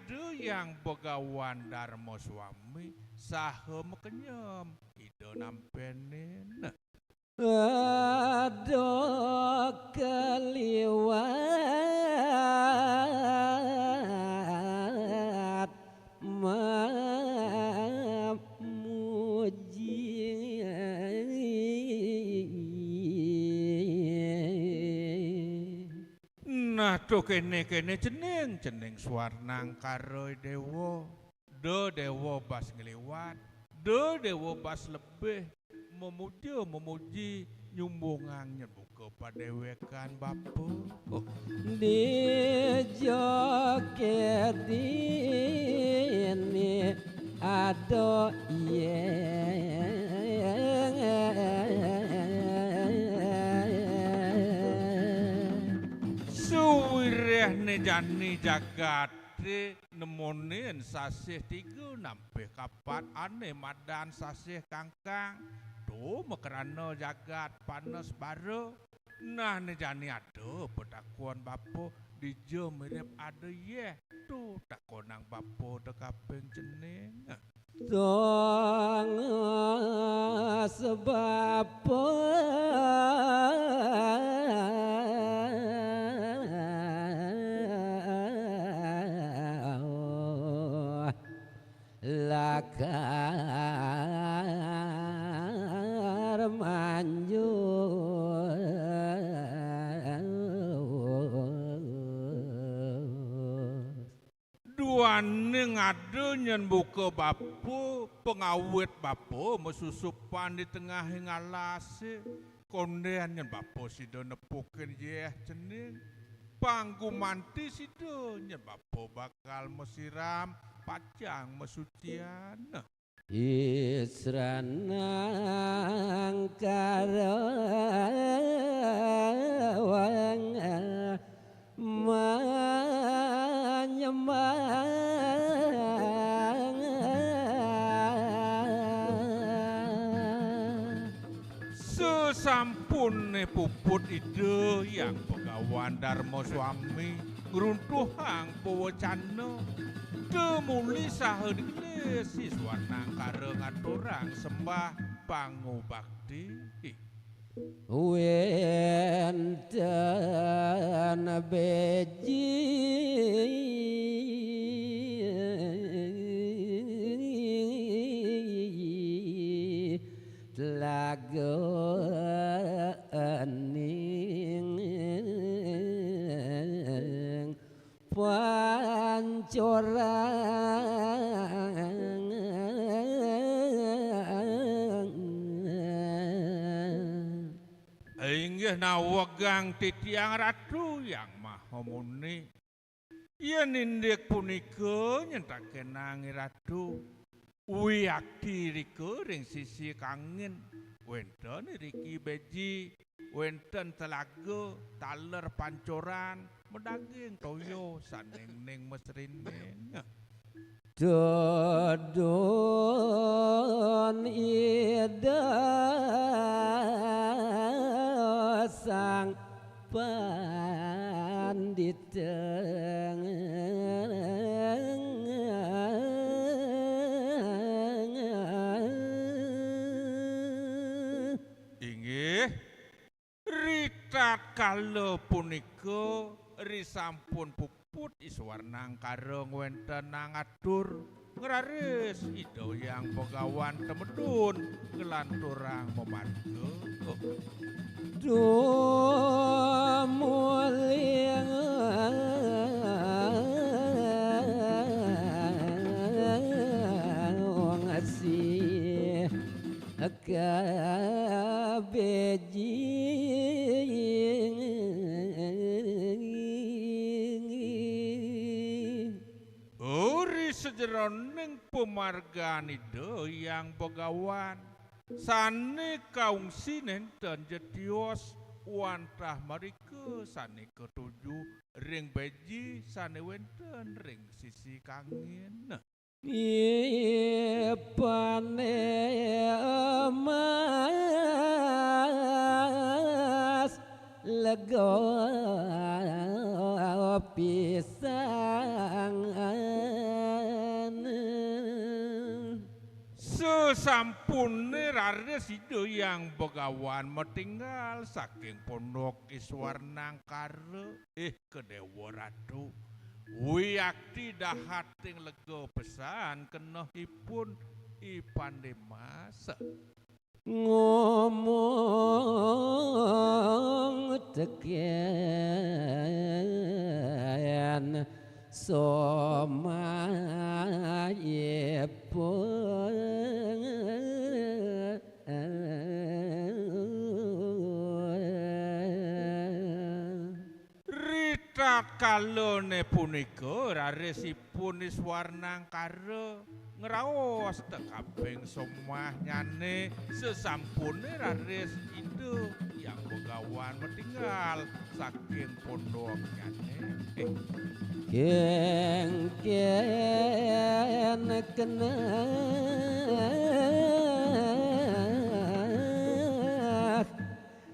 yang begawan Darmo suami saha mekenyem ide nampenin. Aduh keliwat Nah tuh kene jeneng Swarnang karo dewa. Do dewa bas ngliwat, do dewa bas lebih memuji nyumbungan nyebuka padewekan bapo. Di joget ini ado Suwireh jani jagate nemonin sasih 3 nampe kapat ane madan sasih kangkang tuh mekerana jagat panas baru. Nah jani ada petakuan bapo dija mirip ada ye tuh takonang bapo dekaping jeneng. Tong sebab lakar manjur duane ngade nyen buka bapo pengawet bapo mesusupan di tengah ngalase kondean nyen bapo sida nepukin yeh jeneng panggu manti sida nyen bapo bakal mesiram pacang mesucian. Isranang karawang menyembah Sesampune puput ide yang pegawan Darmo Swami ngruntuhang pawacana temuli saha dikle siswanang karo ngaturang sembah pangubakti. wenten beji telaga ening pancorang Inggih nawegang titiang ratu yang maha muni. Yen indik punika nyentaken nangi ratu wiyakti rika ring sisi kangin wenten riki beji wenten telaga taler pancoran medaging toyo saneng-neng mesrineng. Dodon ida sang panditeng Inggih ritat kala punika risampun puput iswarnang karo wenten nangatur ngraris idoyang pegawan temedun kelanturang memarga. Dumuling ngasih kabejing Uri sejeroning pemargaan ide yang pegawan sane kaungsi nenten jetios wantah marika sane ketujuh ring beji sane wenten ring sisi kangin. Ipane emas lego pisangan Sesampune raris ide yang begawan metinggal saking pondok iswarnang karo ke dewa ratu Wiyakti dahating lega pesan kenahipun ipande masak. Ngomong tekian somayepun Rita kalone punika raresipun Iswarnangkara ngraos tekabeng somahnyane sesampune raris Indo yang begawan metinggal saking pondoknyane. keng kena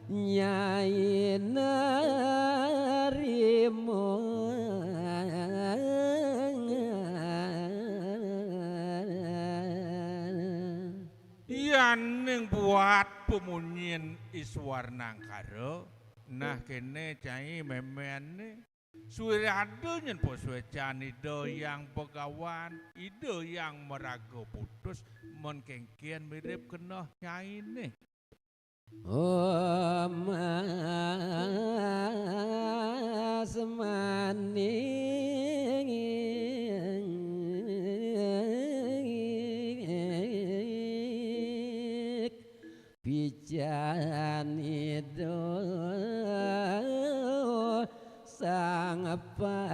nyai narimo Yaning buat pemunyin Iswarnangkara nah kene cai memene suwe ado nyen poswe canido yang begawan ide yang merago putus mon kengkian mirip kenah nyai nih. Mas manik pijanido sang pandita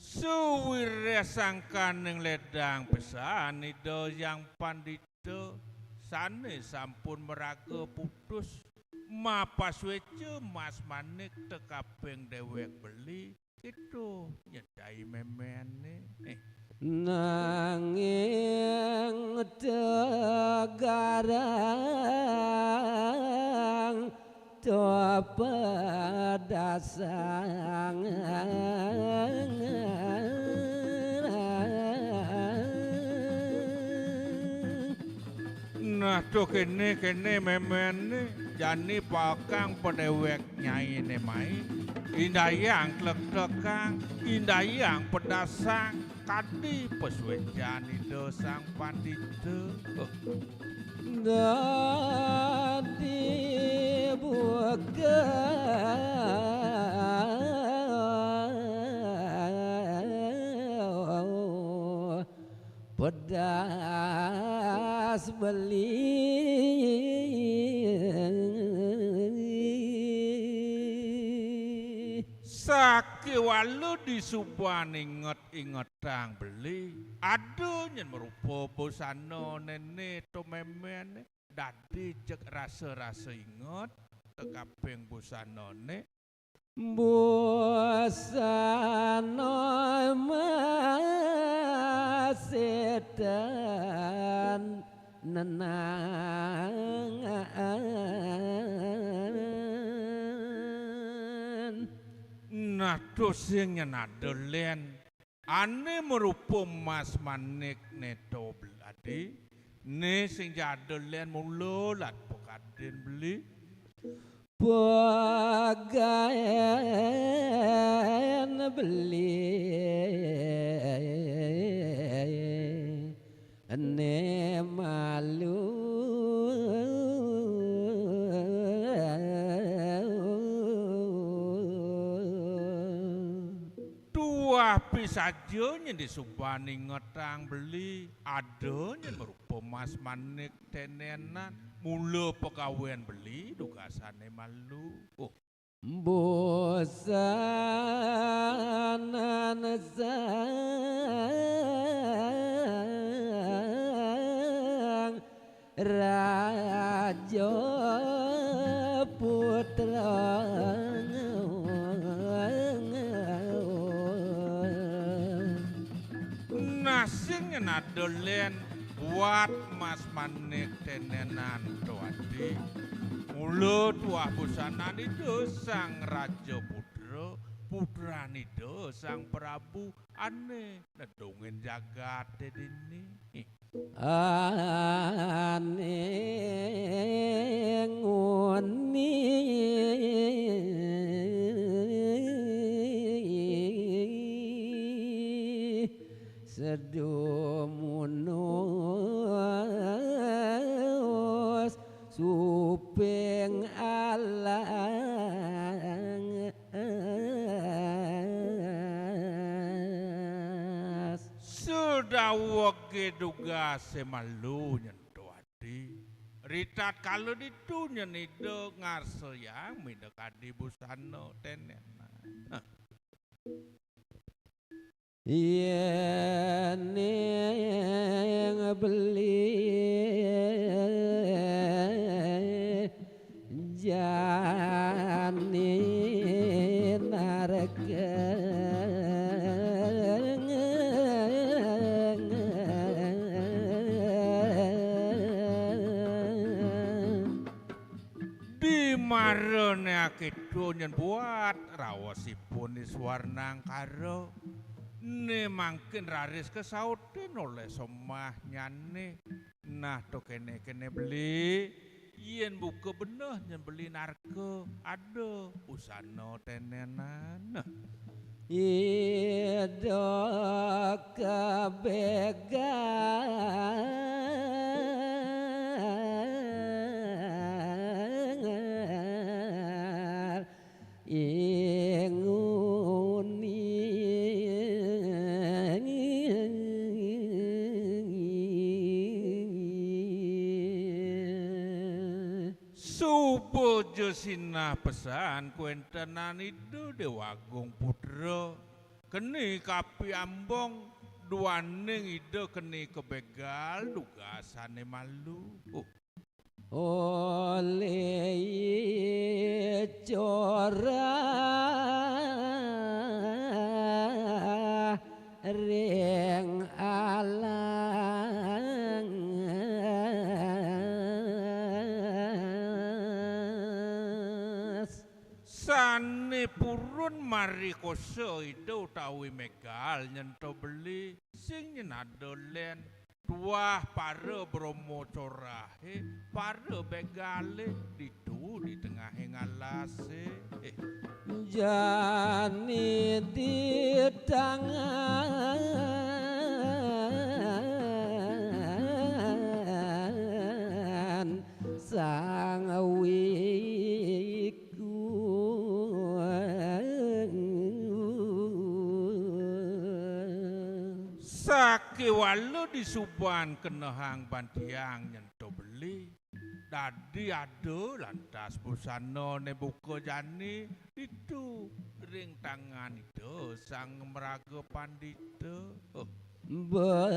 Suwire sangkaning ledang pesan ida yang pandita sane sampun meraga putus mapas wece Mas Manik tekapeng dewek beli itu nyedai memene. Nanging tegarang to pedasang Nah tuh kene memene jani pakang pedewek nyai ne mai indayang klek-klekang indayang pedasang kadi peswejan ide sang pandita dadi buka pedas beli Saki walu disuban inget-ingetang beli aduh nyen merupa busana nene to memene dadi cek rasa-rasa inget tekapeng busanane busana masetan nenangan nah dosing nyenadelen ane merupa Mas Manik neto beladi ne sing jadelen mulolat pokaden beli Pagayan beli ne malu Tuah pisajo nyen disubani ngetang beli ada nyen merupa Mas Manik tenenan mula pekawen beli dukasane malu bosanan sang raja putra nasing nadolen buat Mas Manik tenenan tuadi mula tuah busana itu sang raja putra putra nido sang Prabu aneh nedongin jagat dedini anengoni sedomunos supeng alas Sudah wage duga semalu nyentuh adi. Ritat kalau itu nyenido ngarso yang midek adi busano tenena. yen beli jani Di marane akitu nyen buat rawasipun iswarnang karo ne mangkin raris kesauten oleh somah nyane nah to kene beli yen buka beneh nyen beli narko ada usano tenenan Ido kebegar inguni Supo jesina pesan kuentenan itu dewagung putra keni kapi ambong duaning ide keni kebegal dugasane malu oleh cora reng alang sane purun mari koso itu utawi megal nyento beli sing nyenadolen tuah para bromo corahe para begale ditu di tengah ngalase jani di tangan sang wiku Sake walu disuban kenehang bantiang nyento beli dadi ado lantas busana ne buka jani itu ring tangan itu sang meraga pandita belilakar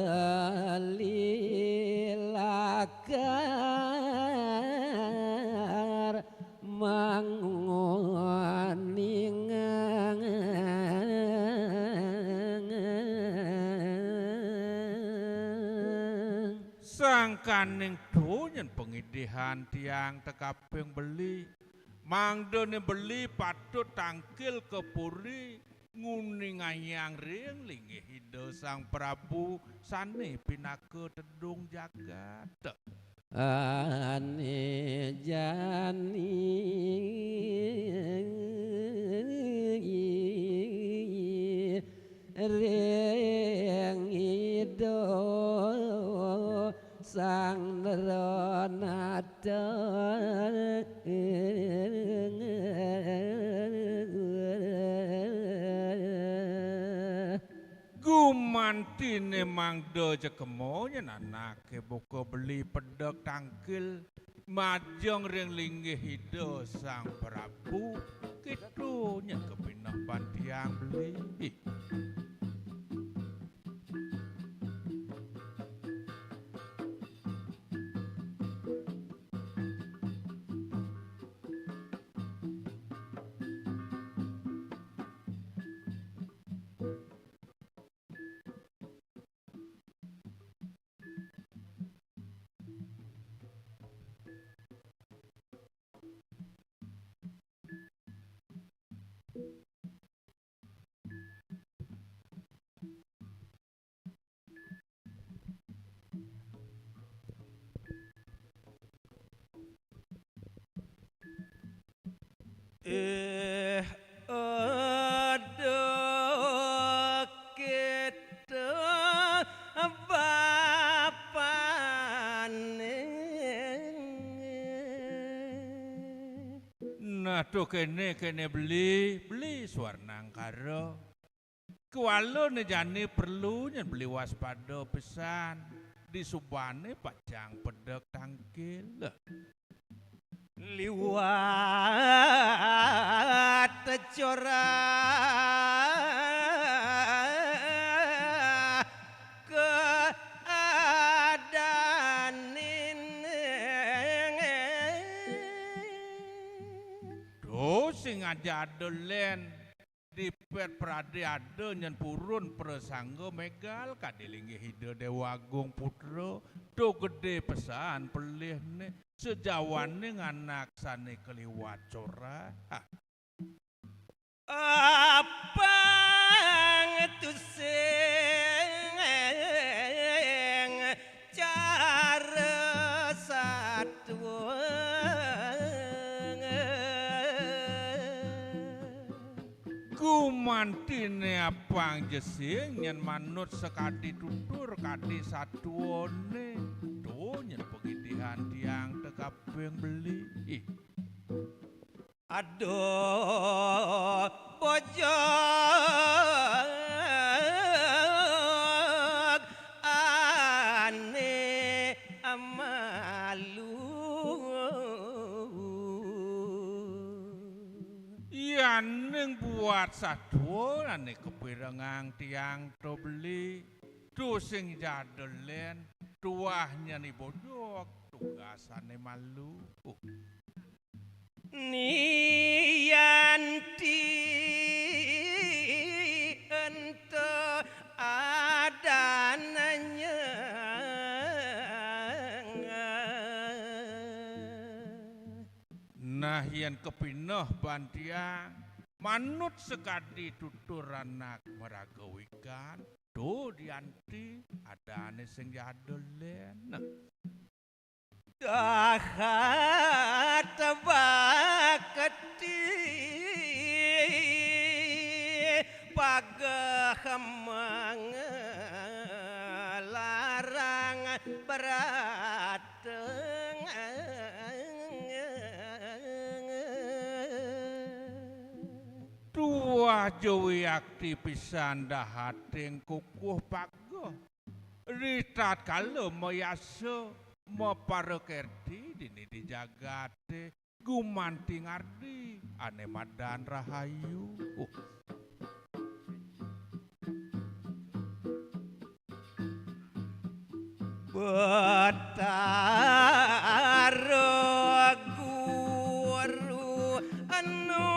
mangoningang sang kaning donyen pengidihan tiang tekaping beli mangdone beli patut tangkil kepuri nguning ayang ring linggih hida sang Prabu sane pinaka tedung jagat ane jani reng ido sang neronata Gumantine mangdo jekemonya anake buka beli pedek tangkil majong ring linggih hida sang Prabu kitu nya kepinah pantiang beli aduh kita bapane. Nah tuh kene beli suarnang karo. Kualo jane perlu nyen beli waspada pisan. Di subane pacang pedek tangkil. Liwat cora keadanin Do sing aja adolen di pet prade ade nyen purun presangga megal kadilingi hide Dewa Agung Putra do gede pesan pelih ne sejawane nganak sane keliwat cora. apa ngetuseng cara satu Kumantine apang jesing nyen manut sekadi tutur kadi satuone do nyen pegidihan tiang tekapeng beli. aduh bojong ane malu Yaneng buat satu ane kepirengang tiang to beli tu sing jadelen tuahnya ni bodok tugasane malu. nianti ente adananya Nah yen kepineh bantiang manut sekadi tutur anak meragawikan do dianti adane sing jadelen. dahat bakati pagahemang larang berateng Tua jowi aktivisan dahating kukuh pagoh ritat kalau mayasa maparekerti dini dijagate gumanti ngardi ane madan rahayu. Betara guru anu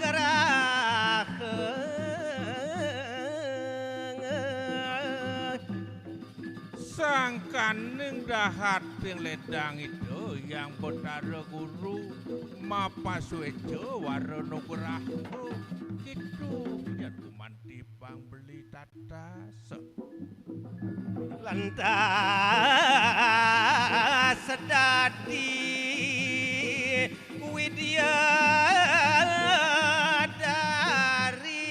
geraheun Sangkaning dahating ledang itu yang betara guru mapaswejo warna geraho gitu yen gumanti bang beli tatas. lantas sedadi widya dari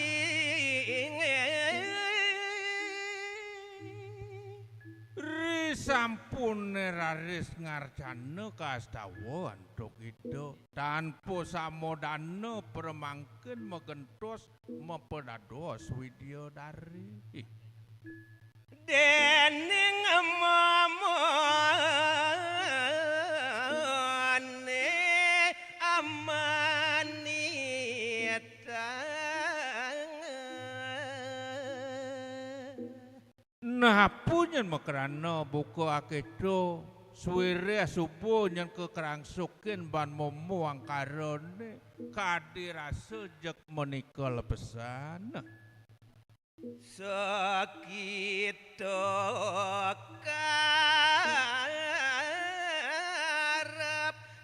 Sampun raris ngarcana kastawa antuk itu tanpa samodana permangken megentos mempedados widya dari dening mamane amanita nah punyen makrana buka akedo suwire subuh nyen kekerangsukin ban momo angkarone kadirase jek menika lebesan. Sakito karep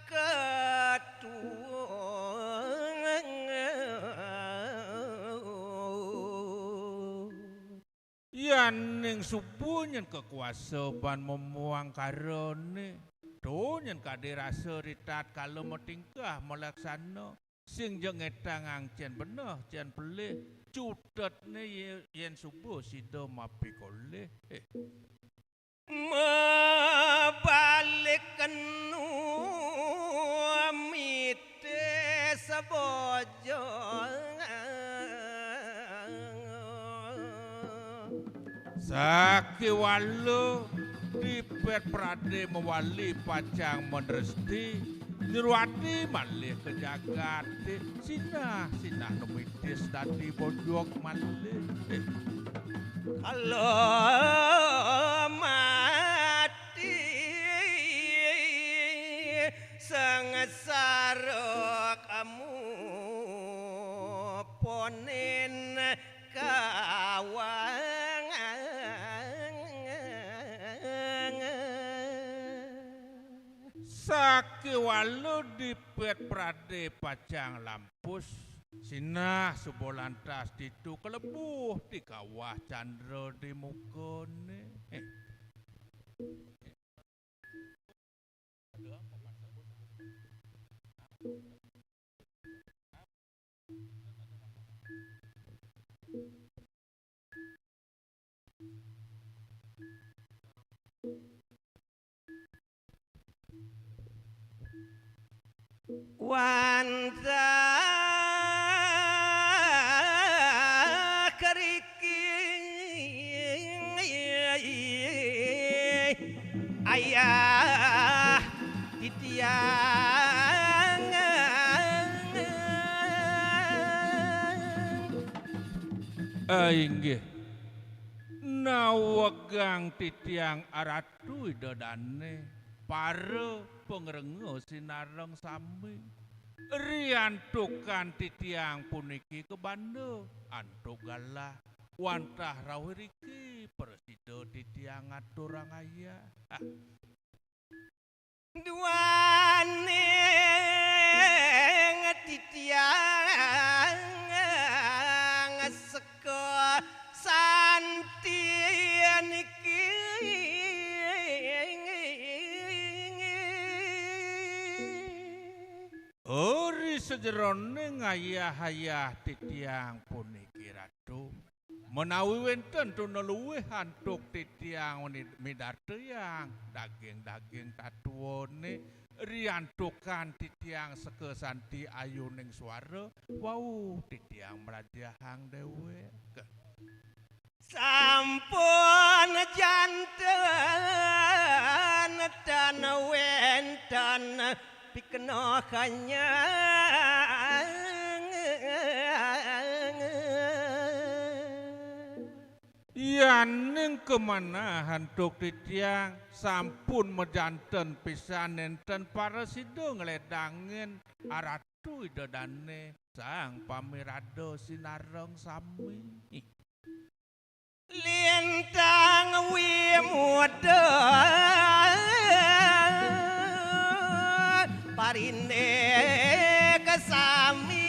ketuang Yaning subuh nyen kekuasa ban memuang karone Ado nyen kade rasa ritat kalau metingkah melaksana sing jeung eta ngangcen beneh cen pelih cutet ne yen subuh sida mapi koleh. Mebalik kenu mite sebojo Saki walu dipet prade mewali pacang menresti nyruwati malih ke jagate sinah numitis tadi bojok malih. kalau mati sengsara kamu ponen kawan Saki walu dipet prade pacang lampus sinah subolantas ditu kelebuh di kawah candra di mukone. Wanda keriki ayah titiang Inggih nawegang titiang aratu dodane para pengrengo sinareng sami riantukan titiang puniki ke banda antuk galah wantah rawuh riki presida titiang aturang ayah duane titiang seko santi niki Ori sejeroning ayah-ayah titiang puniki ratu menawi wenten tuneluwih antuk titiang midarteyang daging-daging tatuone riantukan titiang sekesanti ayuning swara wau titiang melajahang dewek sampun janten dan wenten pikno kanya yaning kemana hantuk titiang sampun mejanten pisan enten para sida ngledangin aratu idodane sang pamirado sinareng sami lintang wimuda parine kesami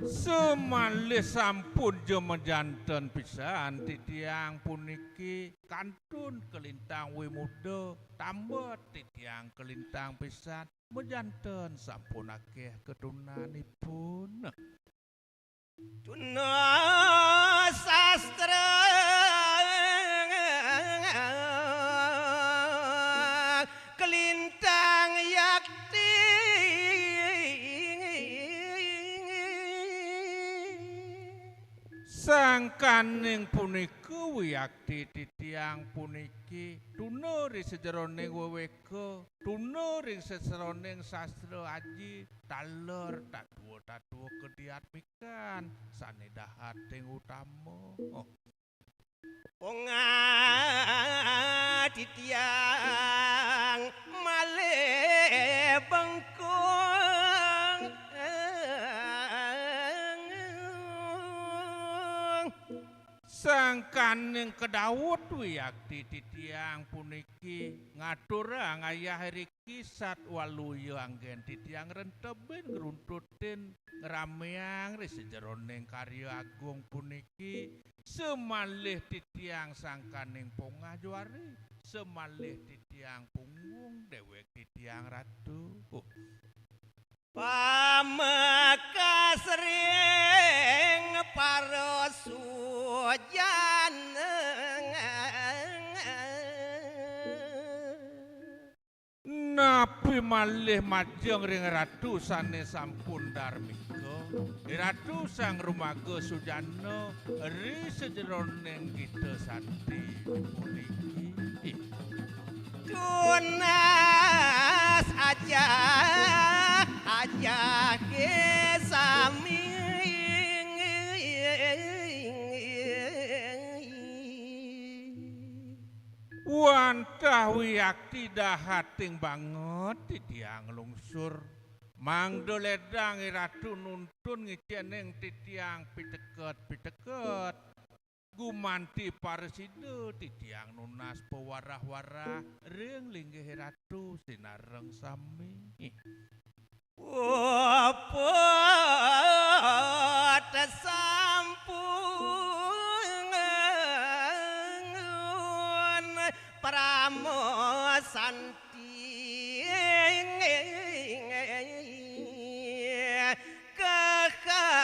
semalih sampun jemejanten pisan titiang puniki kantun kelintang wimuda tambah titiang kelintang pisan mejanten sampun akeh ketunanipun tuna sastra kelintang yakti sangkaning punika wiyakti titiang puniki tunuri sejeroning weweka tunuri sejeroning sastra aji taler tatuwa kediatmikan sanedahat ing utama wong titiang malih bengkung sangkaning kedawut wiyakti titiang puniki ngaturang ayah riki sat waluya anggen titiang renteben ngruntutin ngerameang sejeroning karya agung puniki semalih titiang sangkaning pongah juari, semalih titiang punggung dewek titiang ratu. Pamekas ring parosujan Napi malih majeng ring ratu sane sampun darmika. Ratu sang rumaga sujana ri sejeroning kita santi puniki. tunas aja ke sami Wantah wiyakti dahating banget titiang lungsur. Mangdo ledang ratu nuntun ngiceneng titiang piteket. Gumanti paresido titiang nunas pewarah-warah ring linggih ratu sinareng sami. Wapot sampun pramosanti kekaturang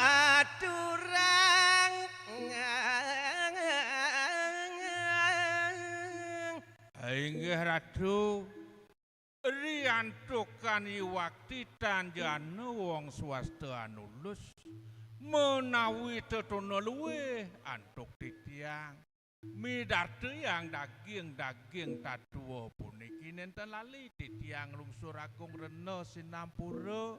Inggih ratu riantukan wakti tanjana wong swasta anulus menawi tetono luweh antuk titiang midarte yang daging tatuo puniki nenten lali titiang lungsur agung rena sinampura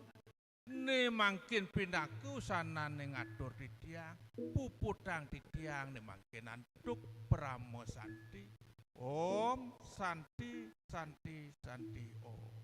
ne mangkin pinaku sanane ngatur titiang puputang titiang ne mangkin antuk pramosanti Om Santi Santi Santi Om.